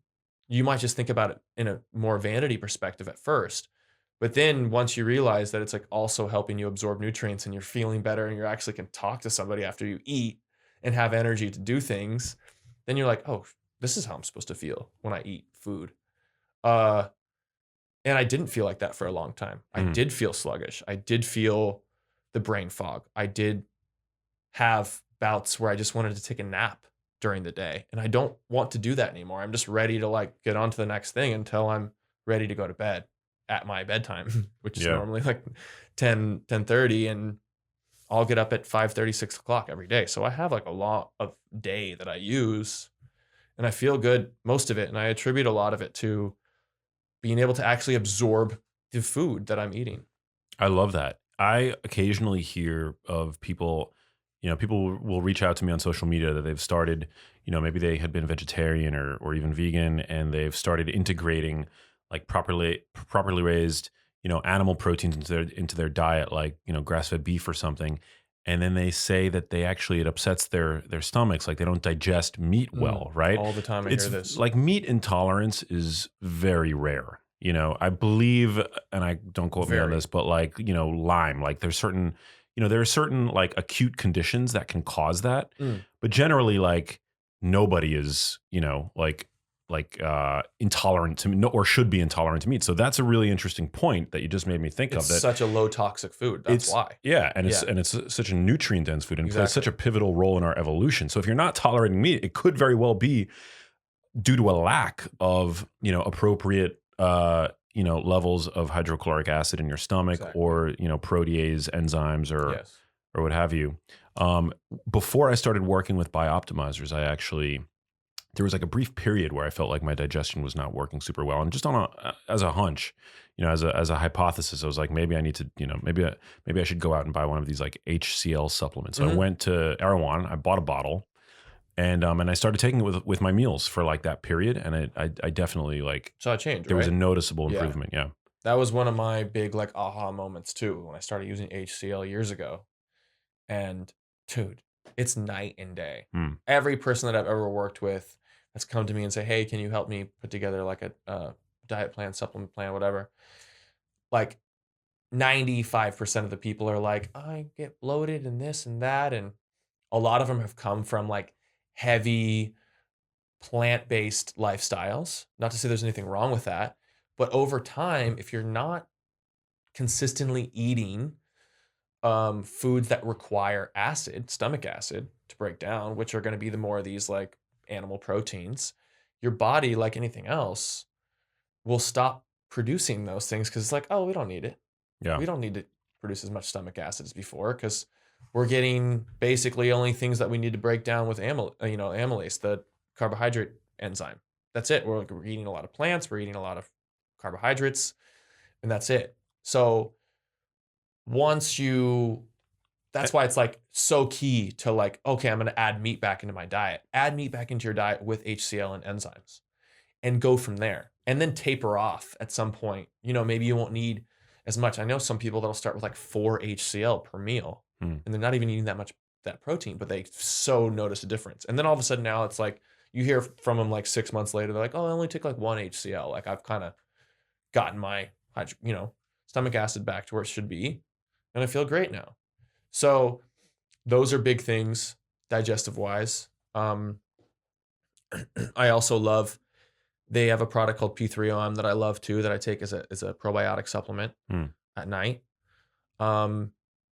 you might just think about it in a more vanity perspective at first. But then once you realize that it's like also helping you absorb nutrients and you're feeling better and you actually can talk to somebody after you eat and have energy to do things, then you're like, oh, this is how I'm supposed to feel when I eat food. And I didn't feel like that for a long time. I did feel sluggish. I did feel the brain fog. I did have bouts where I just wanted to take a nap during the day. And I don't want to do that anymore. I'm just ready to like get on to the next thing until I'm ready to go to bed at my bedtime, which is normally like 10:30, and I'll get up at 5:30, 6 o'clock every day. So I have like a lot of day that I use and I feel good most of it. And I attribute a lot of it to being able to actually absorb the food that I'm eating. I love that. I occasionally hear of people, people will reach out to me on social media that they've started, maybe they had been vegetarian or even vegan, and they've started integrating like properly raised, animal proteins into their diet, like, grass-fed beef or something. And then they say that it upsets their stomachs, like they don't digest meat well, right? All the time I hear this. Like meat intolerance is very rare. I believe, and I don't quote me on this, but like, Lyme, like there are certain like acute conditions that can cause that. But generally, like nobody is, intolerant to or should be intolerant to meat. So that's a really interesting point that you just made me think of. That such a low toxic food. That's why. Yeah, and it's such a nutrient dense food and plays such a pivotal role in our evolution. So if you're not tolerating meat, it could very well be due to a lack of, appropriate, levels of hydrochloric acid in your stomach, Exactly. or, protease enzymes, Yes. or what have you. Before I started working with Bioptimizers, there was like a brief period where I felt like my digestion was not working super well, and just as a hunch, as a hypothesis, I was like, maybe I need to, maybe I should go out and buy one of these like HCl supplements. So I went to Erewhon, I bought a bottle, and I started taking it with my meals for like that period, and I definitely like So I changed. there was a right? noticeable Yeah. improvement. Yeah. That was one of my big like aha moments too when I started using HCl years ago. And dude, it's night and day. Hmm. Every person that I've ever worked with has come to me and say, "Hey, can you help me put together like a diet plan, supplement plan, whatever?" Like 95% of the people are like, "I get bloated and this and that," and a lot of them have come from like heavy plant-based lifestyles. Not to say there's anything wrong with that, but over time, if you're not consistently eating foods that require acid, stomach acid to break down, which are going to be the more of these like animal proteins, your body, like anything else, will stop producing those things because it's like, oh, we don't need it. Yeah. We don't need to produce as much stomach acid as before because we're getting basically only things that we need to break down with amylase, the carbohydrate enzyme. That's it. We're eating a lot of plants. We're eating a lot of carbohydrates, and that's it. So that's why it's like so key to like, okay, I'm going to add meat back into my diet. Add meat back into your diet with HCl and enzymes and go from there. And then taper off at some point. Maybe you won't need as much. I know some people that'll start with like 4 HCl per meal and they're not even eating that protein, but they so notice a difference. And then all of a sudden now it's like you hear from them like 6 months later, they're like, oh, I only take like 1 HCl. Like I've kind of gotten my, stomach acid back to where it should be. And I feel great now. So those are big things digestive wise. I also love, they have a product called P3OM that I love too, that I take as a probiotic supplement at night. And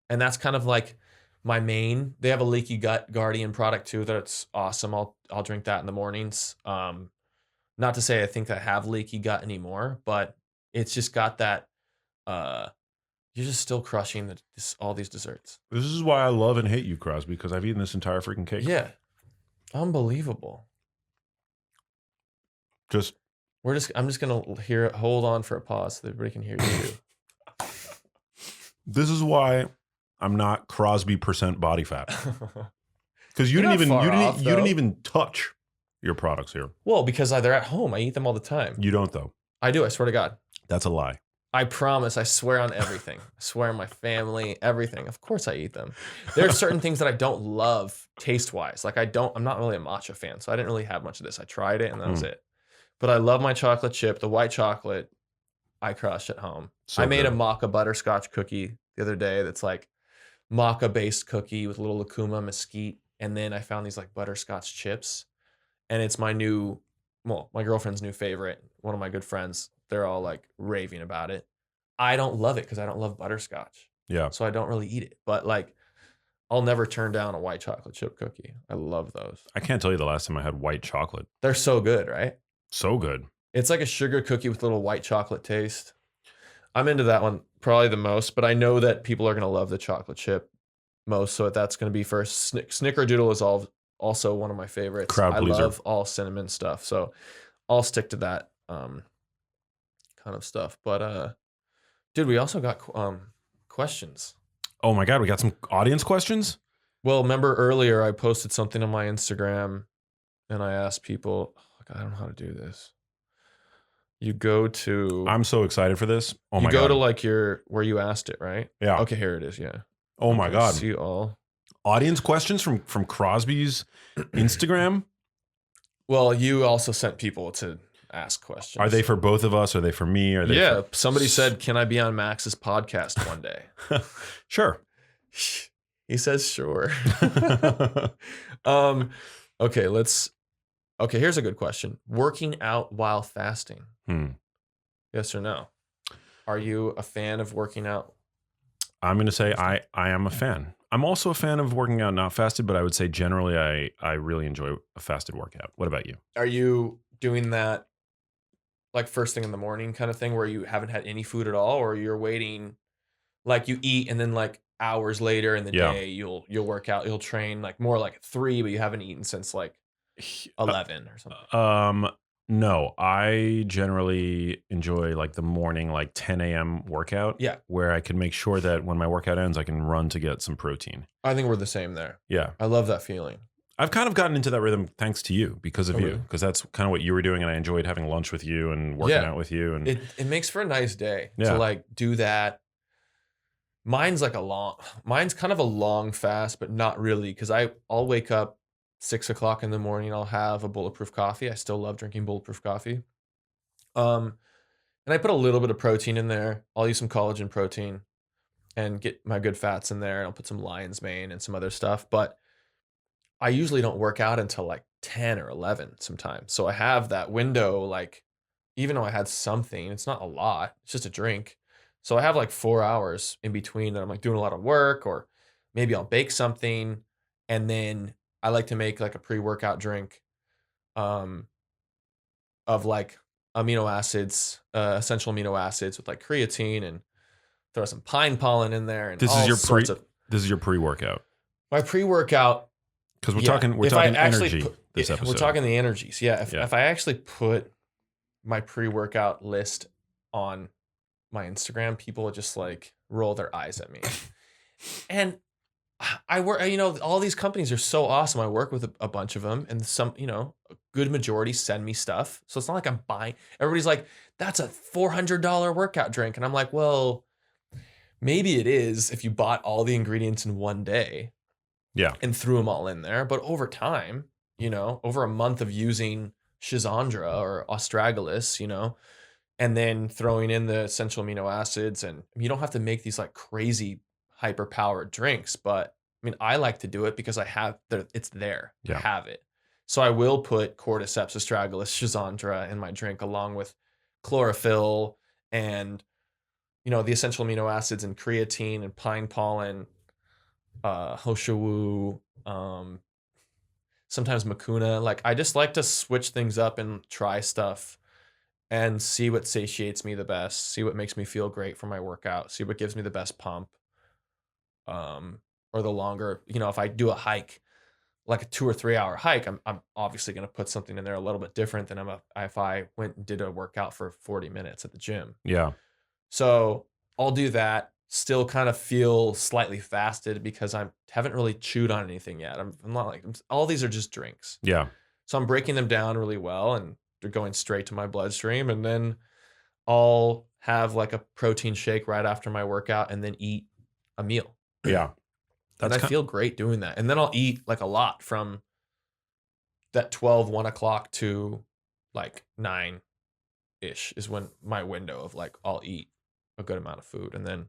that's kind of like my main. They have a leaky gut guardian product too that's awesome. I'll drink that in the mornings. Not to say I think I have leaky gut anymore, but it's just got that you're just still crushing all these desserts. This is why I love and hate you, Crosby, because I've eaten this entire freaking cake. Yeah. Unbelievable. I'm just going to hold on for a pause so that everybody can hear you too. This is why I'm not Crosby % body fat. Because you You're didn't not even far off, you didn't though. even touch your products here. Well, because they're at home. I eat them all the time. You don't though. I do. I swear to God. That's a lie. I promise. I swear on everything. I swear on my family, everything. Of course I eat them. There are certain things that I don't love taste-wise. Like I'm not really a matcha fan, so I didn't really have much of this. I tried it and that was it. But I love my chocolate chip, the white chocolate. I crush at home. So I made a good. maca butterscotch cookie the other day that's like maca-based cookie with a little lucuma, mesquite, and then I found these like butterscotch chips. And it's my girlfriend's new favorite. One of my good friends, they're all like raving about it. I don't love it because I don't love butterscotch. Yeah. So I don't really eat it. But like, I'll never turn down a white chocolate chip cookie. I love those. I can't tell you the last time I had white chocolate. They're so good, right? So good. It's like a sugar cookie with a little white chocolate taste. I'm into that one probably the most, but I know that people are going to love the chocolate chip most. So that's going to be first. Snickerdoodle is also one of my favorites. Crowd I pleaser. love all cinnamon stuff. So I'll stick to that kind of stuff. But dude, we also got questions. Oh my God, we got some audience questions? Well, remember earlier I posted something on my Instagram and I asked people, I don't know how to do this. You go to I'm so excited for this. Oh my God. You go to like where you asked it, right? Yeah. Okay, here it is. Yeah. Oh my Okay, God. See all. Audience questions from Crosby's Instagram? Well, you also sent people to ask questions. Are they for both of us? Are they for me? Are they Somebody said, "Can I be on Max's podcast one day?" Sure. He says, "Sure." Okay, here's a good question. Working out while fasting. Yes or no? Are you a fan of working out? I'm going to say I am a fan. I'm also a fan of working out not fasted, but I would say generally I really enjoy a fasted workout. What about you? doing that like first thing in the morning kind of thing where you haven't had any food at all, or you're waiting, like you eat and then like hours later in the Yeah. day you'll work out, you'll train like more like at 3, but you haven't eaten since like 11 or something? No, I generally enjoy like the morning, like 10 a.m. workout. Yeah. Where I can make sure that when my workout ends, I can run to get some protein. I think we're the same there. Yeah. I love that feeling. I've kind of gotten into that rhythm thanks to you, because of Oh, you, really? because that's kind of what you were doing. And I enjoyed having lunch with you and working Yeah. out with you. And It makes for a nice day Yeah. to like do that. Mine's kind of a long fast, but not really, because I'll wake up 6 o'clock in the morning. I'll have a bulletproof coffee. I still love drinking bulletproof coffee. And I put a little bit of protein in there. I'll use some collagen protein and get my good fats in there. I'll put some lion's mane and some other stuff, but I usually don't work out until like 10 or 11 sometimes. So I have that window, like, even though I had something, it's not a lot, it's just a drink. So I have like 4 hours in between that I'm like doing a lot of work, or maybe I'll bake something. And then I like to make like a pre-workout drink of like amino acids, essential amino acids with like creatine, and throw some pine pollen in there. And this all is your sorts of this is your pre-workout, my pre-workout. because we're Yeah, talking if I actually energy put- this episode. We're talking the energies. Yeah. Yeah. If I actually put my pre-workout list on my Instagram, people would just like roll their eyes at me. And I work, all these companies are so awesome. I work with a bunch of them, and some, a good majority send me stuff. So it's not like I'm buying. Everybody's like, that's a $400 workout drink. And I'm like, well, maybe it is if you bought all the ingredients in one day. Yeah. And threw them all in there. But over time, over a month of using Schizandra or Astragalus, and then throwing in the essential amino acids, and you don't have to make these like crazy hyper powered drinks, but I mean, I like to do it because it's there. Yeah. I have it. So I will put cordyceps, astragalus, Schizandra in my drink, along with chlorophyll and, the essential amino acids and creatine and pine pollen, Hoshawu, sometimes Makuna. Like, I just like to switch things up and try stuff and see what satiates me the best, see what makes me feel great for my workout, see what gives me the best pump. Or the longer, if I do a hike, like a 2 or 3 hour hike, I'm obviously going to put something in there a little bit different than if I went and did a workout for 40 minutes at the gym. Yeah. So I'll do that. Still kind of feel slightly fasted because I haven't really chewed on anything yet. I'm not like, all these are just drinks. Yeah. So I'm breaking them down really well, and they're going straight to my bloodstream. And then I'll have like a protein shake right after my workout, and then eat a meal. Yeah. And I feel great doing that. And then I'll eat like a lot from that 1 o'clock to like 9-ish is when my window of like, I'll eat a good amount of food, and then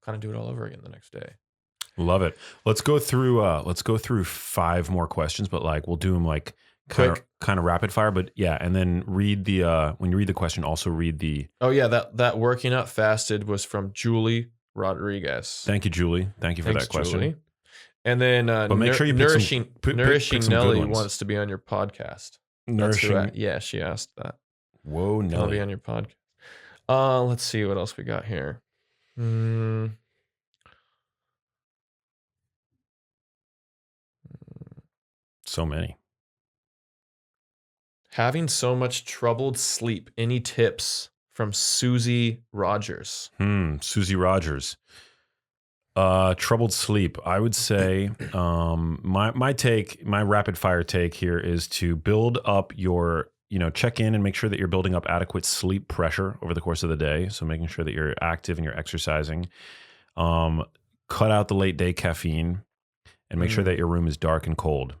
kind of do it all over again the next day. Love it. Let's go through 5 more questions, but like we'll do them like kind of rapid fire. But yeah, and then read the when you read the question, also read the. Oh yeah, that working out fasted was from Julie Rodriguez. Thank you, Julie. Thank you for Thanks, that question. Julie. And then But make sure you pick some nourishing good Nelly ones. wants to be on your podcast. Nourishing. Yeah, she asked that. Whoa, I'll Nelly. be on your podcast. Let's see what else we got here. So many. Having so much troubled sleep. Any tips from Susie Rogers? Susie Rogers. Troubled sleep. I would say my rapid fire take here is to build up your, check in and make sure that you're building up adequate sleep pressure over the course of the day. So making sure that you're active and you're exercising. Cut out the late day caffeine, and make sure that your room is dark and cold.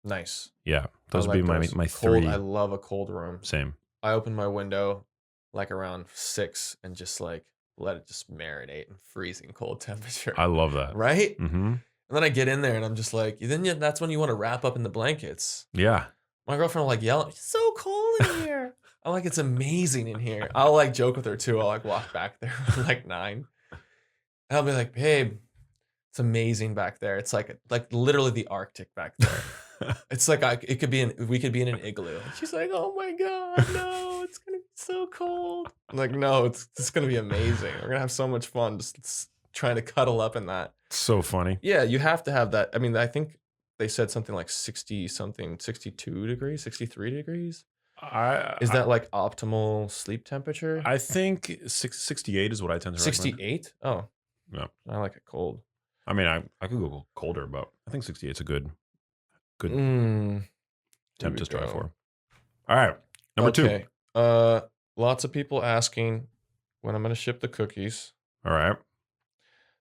Nice. Yeah. Those would be my cold, 3. I love a cold room. Same. I open my window like around 6 and just like let it just marinate in freezing cold temperature. I love that. Right? Mm-hmm. And then I get in there and I'm just like, that's when you want to wrap up in the blankets. Yeah. My girlfriend will like yell, it's so cold in here. I'm like, it's amazing in here. I'll like joke with her too. I'll like walk back there at like 9. And I'll be like, babe, it's amazing back there. It's like literally the Arctic back there. It's like we could be in an igloo. And she's like, "Oh my god, no, it's gonna be so cold." I'm like, no, it's gonna be amazing. We're gonna have so much fun just trying to cuddle up in that. So funny. Yeah, you have to have that. I mean, I think they said something like 60 something, 62 degrees, 63 degrees. Is that like optimal sleep temperature? I think 68 is what I tend to recommend. 68? Oh, Yeah. I like it cold. I mean, I could go colder, but I think 68 is a good Here temp we to strive go. for. All right. Number two. Lots of people asking when I'm going to ship the cookies. All right.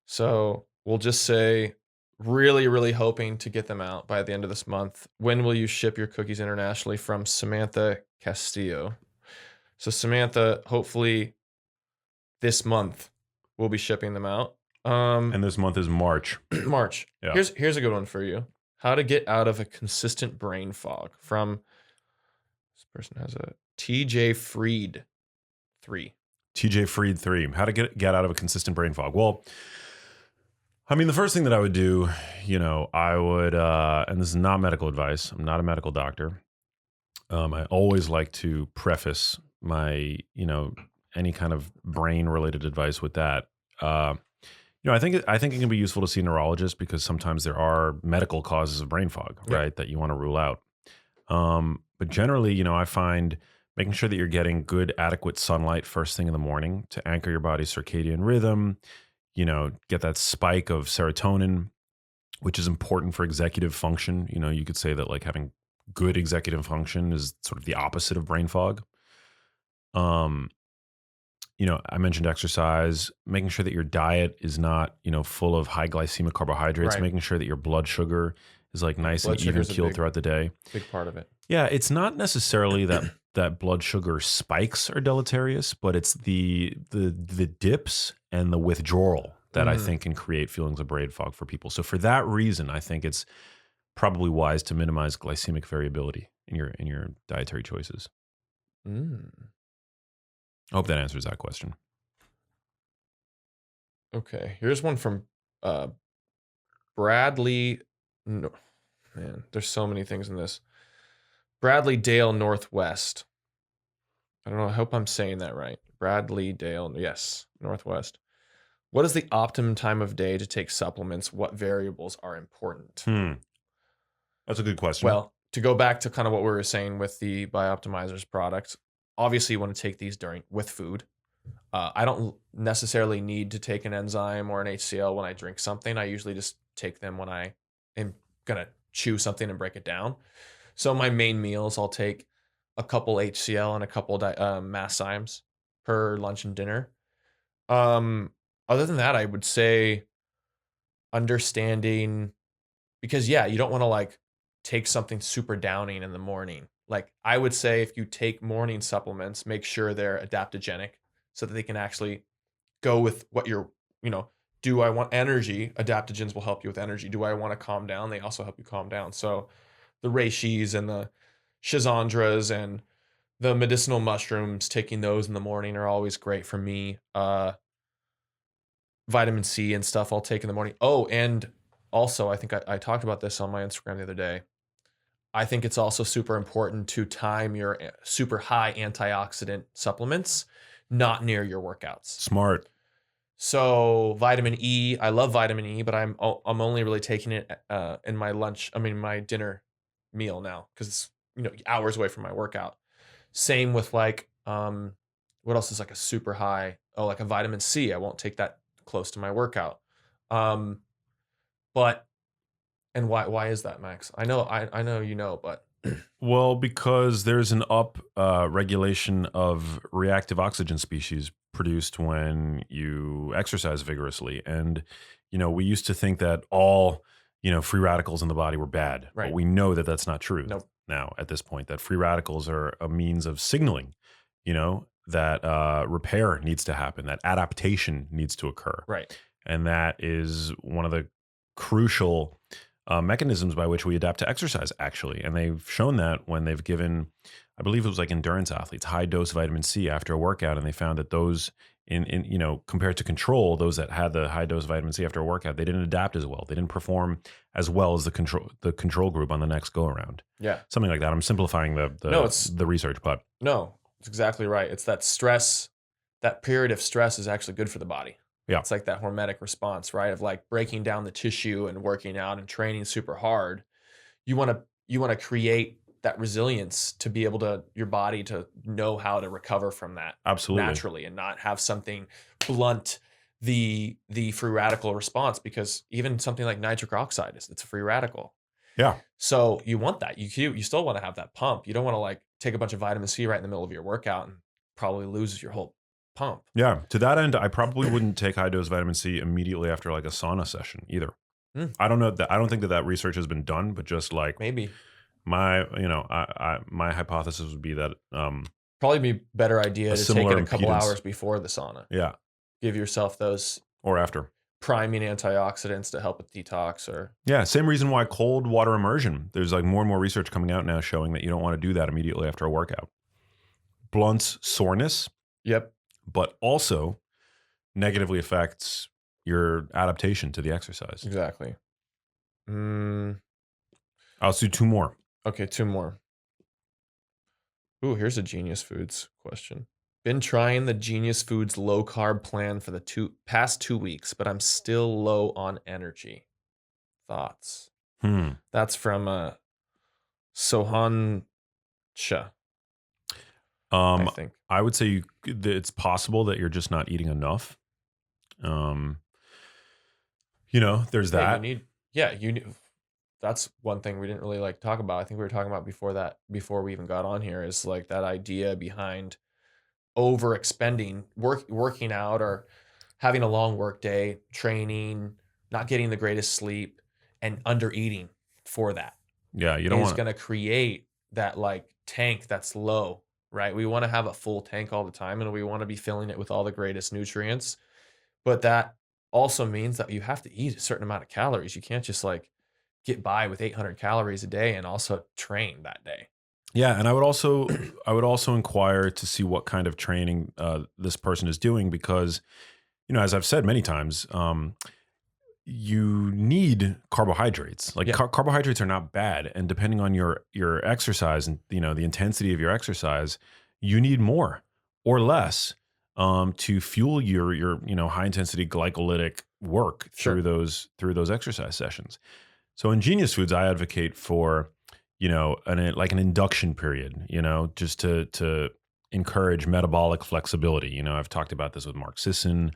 So we'll just say, really, really hoping to get them out by the end of this month. When will you ship your cookies internationally? From Samantha Castillo. So Samantha, hopefully this month we'll be shipping them out. And this month is March. March. Yeah. Here's a good one for you. How to get out of a consistent brain fog. From this person has a TJ Freed 3. TJ Freed 3. How to get out of a consistent brain fog. Well, I mean, the first thing that I would do, I would, and this is not medical advice. I'm not a medical doctor. I always like to preface my, any kind of brain related advice with that. I think it can be useful to see a neurologist because sometimes there are medical causes of brain fog, right, that you want to rule out. But generally, I find making sure that you're getting good, adequate sunlight first thing in the morning to anchor your body's circadian rhythm, get that spike of serotonin, which is important for executive function. You could say that like having good executive function is sort of the opposite of brain fog. I mentioned exercise, making sure that your diet is not, full of high glycemic carbohydrates, Right. making sure that your blood sugar is like nice Blood and even sugar's a keeled big- throughout the day. Big part of it. Yeah, it's not necessarily that blood sugar spikes are deleterious, but it's the dips and the withdrawal that I Mhm. think can create feelings of brain fog for people. So for that reason, I think it's probably wise to minimize glycemic variability in your dietary choices. I hope that answers that question. Okay, here's one from Bradley. No, man, there's so many things in this. Bradley Dale Northwest. I don't know. I hope I'm saying that right. Bradley Dale. Yes, Northwest. What is the optimum time of day to take supplements? What variables are important? That's a good question. Well, to go back to kind of what we were saying with the Bioptimizers product, obviously you want to take these with food. I don't necessarily need to take an enzyme or an HCl when I drink something. I usually just take them when I am going to chew something and break it down. So my main meals, I'll take a couple HCl and a couple masszymes per lunch and dinner. Other than that, I would say understanding, because you don't want to like take something super downing in the morning. Like I would say if you take morning supplements, make sure they're adaptogenic so that they can actually go with what you're, do I want energy? Adaptogens will help you with energy. Do I want to calm down? They also help you calm down. So the reishis and the schizandras and the medicinal mushrooms, taking those in the morning are always great for me. Vitamin C and stuff I'll take in the morning. Oh, and also I think I talked about this on my Instagram the other day. I think it's also super important to time your super high antioxidant supplements not near your workouts. Smart. So vitamin E, I love vitamin E, but I'm only really taking it in my dinner meal now because it's hours away from my workout. Same with like what else is like a super high? Oh, like a vitamin C. I won't take that close to my workout. But and why is that, Max? I know but Well, because there's an regulation of reactive oxygen species produced when you exercise vigorously. And, we used to think that all, free radicals in the body were bad. Right. But we know that that's not true Nope. now at this point, that free radicals are a means of signaling, that repair needs to happen, that adaptation needs to occur. Right. And that is one of the crucial mechanisms by which we adapt to exercise, actually. And they've shown that when they've given, I believe it was like endurance athletes, high dose vitamin C after a workout, and they found that those in compared to control, those that had the high dose vitamin C after a workout, they didn't adapt as well. They didn't perform as well as the control group on the next go around. Yeah. Something like that. I'm simplifying the research, but No, it's exactly right. It's that stress, that period of stress is actually good for the body. Yeah. It's like that hormetic response, right? Of like breaking down the tissue and working out and training super hard. You want to create that resilience to be able to, your body to know how to recover from that absolutely. naturally and not have something blunt the free radical response, because even something like nitric oxide it's a free radical. Yeah. So you want that. You still want to have that pump. You don't want to like take a bunch of vitamin C right in the middle of your workout and probably lose your whole pump. Yeah. To that end, I probably wouldn't take high dose vitamin C immediately after like a sauna session either. I don't know that. I don't think that research has been done, but just like Maybe my hypothesis would be that probably be a better idea to take it a couple impedance. hours before the sauna. Yeah. Give yourself those Or after. priming antioxidants to help with detox. Or Yeah, same reason why cold water immersion. There's like more and more research coming out now showing that you don't want to do that immediately after a workout. Blunts soreness, yep. but also negatively affects your adaptation to the exercise. Exactly. I'll do two more. Okay, two more. Ooh, here's a Genius Foods question. Been trying the Genius Foods low carb plan for the past 2 weeks, but I'm still low on energy. Thoughts? That's from Sohan Shah. I think. I would say it's possible that you're just not eating enough. There's that. You need. That's one thing we didn't really like talk about. I think we were talking about before we even got on here, is like that idea behind over expending, working out or having a long work day, training, not getting the greatest sleep, and under eating for that. Yeah, you don't want. It's going to create that like tank that's low, right? We want to have a full tank all the time, and we want to be filling it with all the greatest nutrients. But that also means that you have to eat a certain amount of calories. You can't just like get by with 800 calories a day and also train that day. Yeah, and I would also inquire to see what kind of training this person is doing, because, as I've said many times, you need carbohydrates. Like carbohydrates are not bad, and depending on your exercise and the intensity of your exercise, you need more or less to fuel your high intensity glycolytic work through those exercise sessions. So in Genius Foods, I advocate for an induction period, just to encourage metabolic flexibility. I've talked about this with Mark Sisson.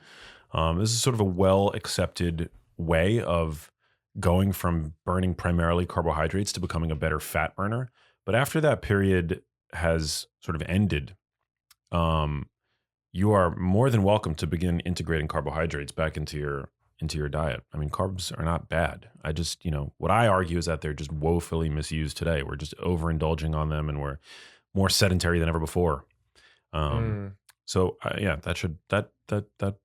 This is sort of a well accepted way of going from burning primarily carbohydrates to becoming a better fat burner. But after that period has sort of ended, you are more than welcome to begin integrating carbohydrates back into your diet. I mean, carbs are not bad. I just, what I argue is that they're just woefully misused today. We're just overindulging on them, and we're more sedentary than ever before. So that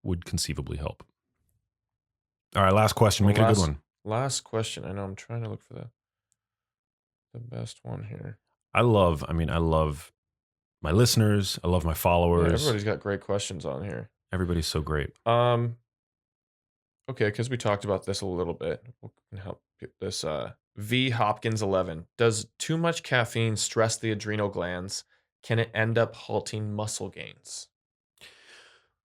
would conceively help. All right, last question. Make it a good one. Last question. I know I'm trying to look for the best one here. I love my listeners. I love my followers. Yeah, everybody's got great questions on here. Everybody's so great. Okay, because we talked about this a little bit. We can help get this. V Hopkins 11. Does too much caffeine stress the adrenal glands? Can it end up halting muscle gains?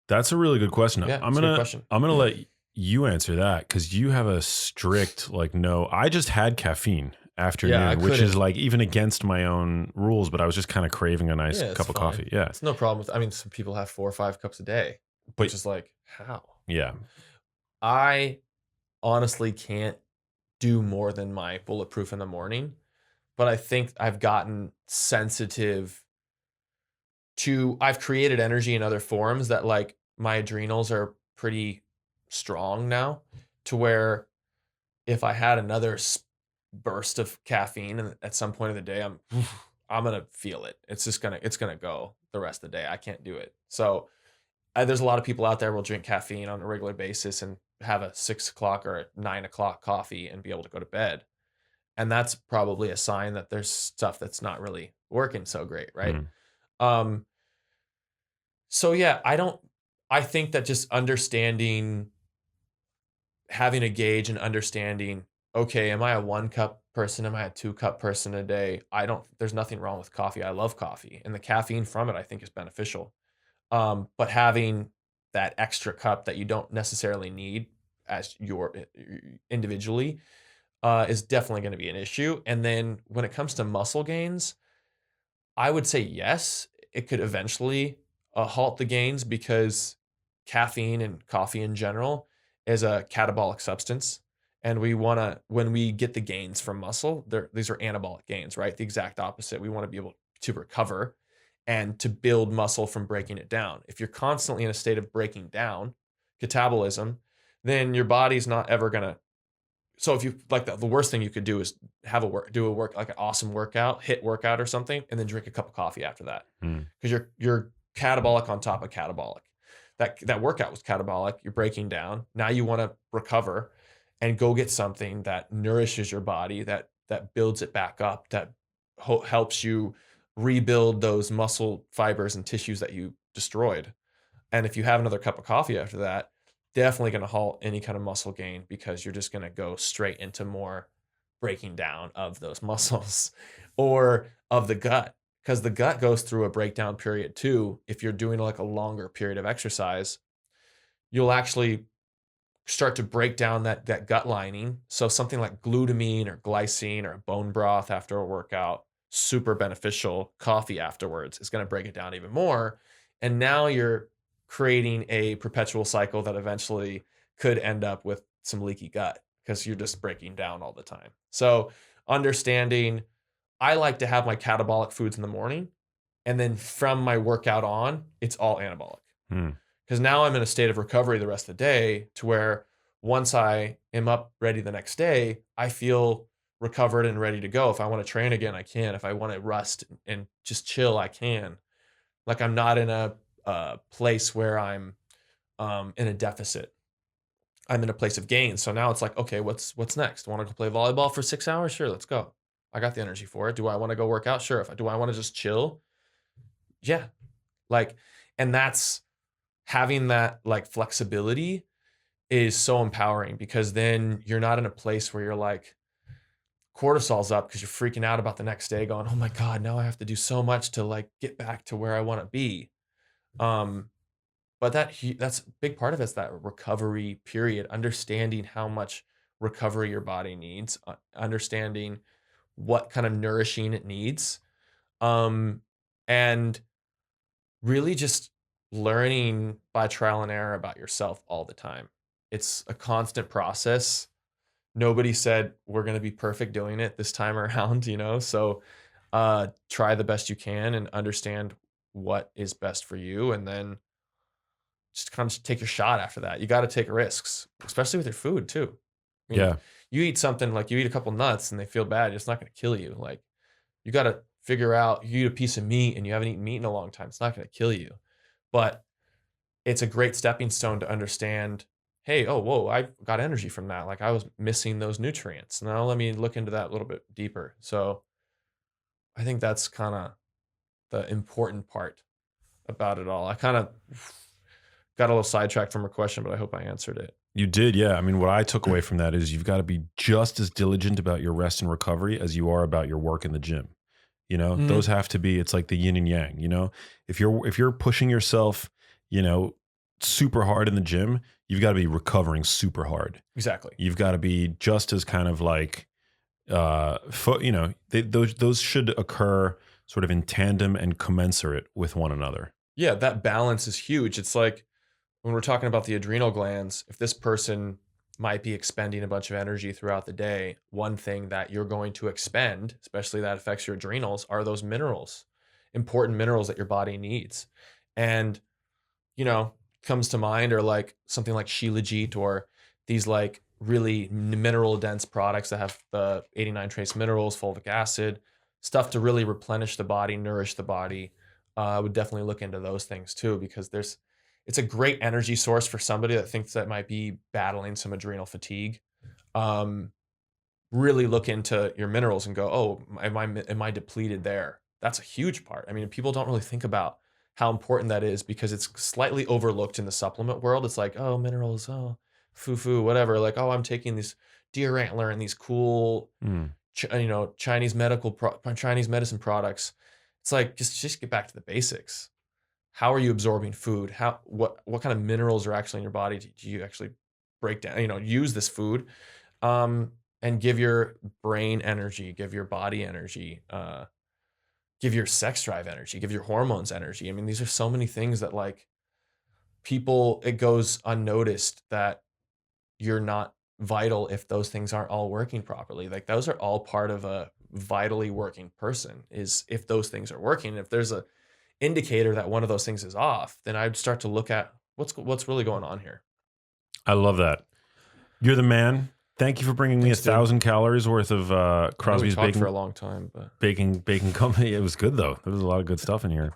That's a really good question. Yeah, I'm gonna let you answer that, because you have a strict no. I just had caffeine afternoon, which is like even against my own rules, but I was just kind of craving a nice cup of coffee. Yeah, it's no problem with. Some people have 4 or 5 cups a day, which is like how. Yeah. I honestly can't do more than my bulletproof in the morning, but I think I've gotten sensitive to, I've created energy in other forms that like my adrenals are pretty strong now, to where if I had another burst of caffeine at some point of the day, I'm going to feel it. It's going to go the rest of the day. I can't do it. So there's a lot of people out there who will drink caffeine on a regular basis and have a 6 o'clock or a 9 o'clock coffee and be able to go to bed. And that's probably a sign that there's stuff that's not really working so great. Right. So yeah, I don't I think that just understanding, having a gauge and understanding, okay, am I a 1 cup person? Am I a 2 cup person a day? There's nothing wrong with coffee. I love coffee, and the caffeine from it I think is beneficial. But having that extra cup that you don't necessarily need as your individually is definitely going to be an issue. And then when it comes to muscle gains, I would say yes, it could eventually halt the gains because caffeine and coffee in general is a catabolic substance. And we want to, when we get the gains from muscle, these are anabolic gains, right? The exact opposite. We want to be able to recover and to build muscle from breaking it down. If you're constantly in a state of breaking down, catabolism, then your body's not ever going to. So if you like the worst thing you could do is do a work like an awesome workout, hit workout or something, and then drink a cup of coffee after that. Because you're catabolic on top of catabolic. That workout was catabolic. You're breaking down. Now you want to recover and go get something that nourishes your body, that builds it back up, that helps you rebuild those muscle fibers and tissues that you destroyed. And if you have another cup of coffee after that, definitely going to halt any kind of muscle gain because you're just going to go straight into more breaking down of those muscles or of the gut, because the gut goes through a breakdown period too. If you're doing like a longer period of exercise, you'll actually start to break down that gut lining. So something like glutamine or glycine or a bone broth after a workout, super beneficial. Coffee afterwards is going to break it down even more. And now you're creating a perpetual cycle that eventually could end up with some leaky gut because you're just breaking down all the time. So understanding, I like to have my catabolic foods in the morning, and then from my workout on, it's all anabolic. Because now I'm in a state of recovery the rest of the day to where once I am up ready the next day, I feel recovered and ready to go. If I want to train again, I can. If I want to rest and just chill, I can. Like I'm not in a place where I'm in a deficit. I'm in a place of gain. So now it's like, okay, what's next? Want to go play volleyball for 6 hours? Sure, let's go. I got the energy for it. Do I want to go work out? Sure. Do I want to just chill? Yeah. Like, and that's having that like flexibility is so empowering because then you're not in a place where you're like cortisol's up because you're freaking out about the next day going, oh my God, now I have to do so much to like get back to where I want to be. But that's a big part of it is that recovery period, understanding how much recovery your body needs, understanding what kind of nourishing it needs, and really just learning by trial and error about yourself all the time. It's a constant process. Nobody said we're going to be perfect doing it this time around, So try the best you can and understand what is best for you, and then just kind of take your shot after that. You got to take risks, especially with your food too. I mean, Yeah. you eat something like you eat a couple nuts and they feel bad. It's not going to kill you. Like you got to figure out, you eat a piece of meat and you haven't eaten meat in a long time. It's not going to kill you, but it's a great stepping stone to understand, hey, oh, whoa, I got energy from that. Like I was missing those nutrients. Now let me look into that a little bit deeper. So I think that's kind of the important part about it all. I kind of got a little sidetracked from a question, but I hope I answered it. You did, yeah. I mean, what I took away from that is you've got to be just as diligent about your rest and recovery as you are about your work in the gym. Those have to be, it's like the yin and yang, if you're pushing yourself, super hard in the gym, you've got to be recovering super hard. Exactly. You've got to be just as kind of like, those should occur sort of in tandem and commensurate with one another. Yeah, that balance is huge. It's like when we're talking about the adrenal glands, if this person might be expending a bunch of energy throughout the day, one thing that you're going to expend, especially that affects your adrenals, are those minerals, important minerals that your body needs. And, comes to mind are like something like Shilajit or these like really mineral dense products that have the 89 trace minerals, fulvic acid, stuff to really replenish the body, nourish the body. I would definitely look into those things too, because it's a great energy source for somebody that thinks that might be battling some adrenal fatigue. Really look into your minerals and go, oh, am I depleted there? That's a huge part. I mean, people don't really think about how important that is, because it's slightly overlooked in the supplement world. It's like, oh, minerals, oh, foo-foo, whatever. Like, oh, I'm taking these deer antler and these cool, Chinese Chinese medicine products. It's like, just get back to the basics. How are you absorbing food? What kind of minerals are actually in your body? Do you actually break down, use this food, and give your brain energy, give your body energy, give your sex drive energy, give your hormones energy. I mean, these are so many things that like it goes unnoticed that you're not vital if those things aren't all working properly. Like those are all part of a vitally working person, is if those things are working. If there's a indicator that one of those things is off, then I'd start to look at what's really going on here. I love that. You're the man. Thank you for bringing me Thanks, dude. 1,000 calories worth of Crosby's we talked baking for a long time, but baking company. It was good though. There was a lot of good stuff in here.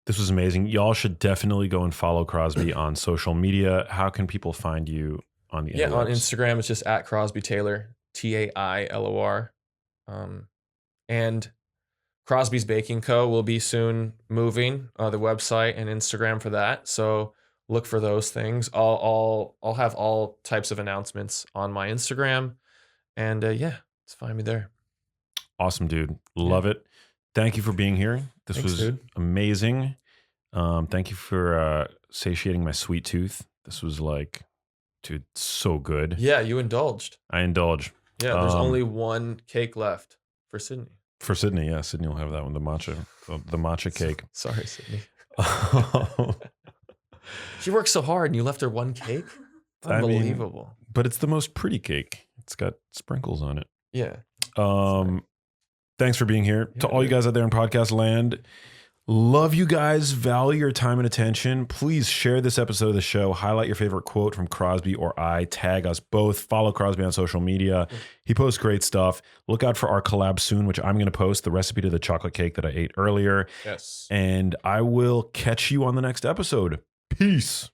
This was amazing. Y'all should definitely go and follow Crosby on social media. How can people find you on the internet? on Instagram, it's just at Crosby Tailor, Tailor. And Crosby's Baking Co. will be soon moving the website and Instagram for that. So look for those things. I'll have all types of announcements on my Instagram, and just find me there. Awesome, dude. Love it. Thank you for being here. This Thanks, was dude. amazing. Thank you for satiating my sweet tooth. This was like, dude, so good. Yeah, you indulged. I indulge. Yeah, there's only one cake left for Sydney. For Sydney, yeah. Sydney will have that one, the matcha cake. Sorry, Sydney. She worked so hard and you left her one cake? Unbelievable. But it's the most pretty cake. It's got sprinkles on it. Yeah. Thanks for being here. Yeah, To all you guys out there in podcast land, love you guys. Value your time and attention. Please share this episode of the show. Highlight your favorite quote from Crosby or I. Tag us both. Follow Crosby on social media. He posts great stuff. Look out for our collab soon, which I'm going to post the recipe to the chocolate cake that I ate earlier. Yes. And I will catch you on the next episode. Peace.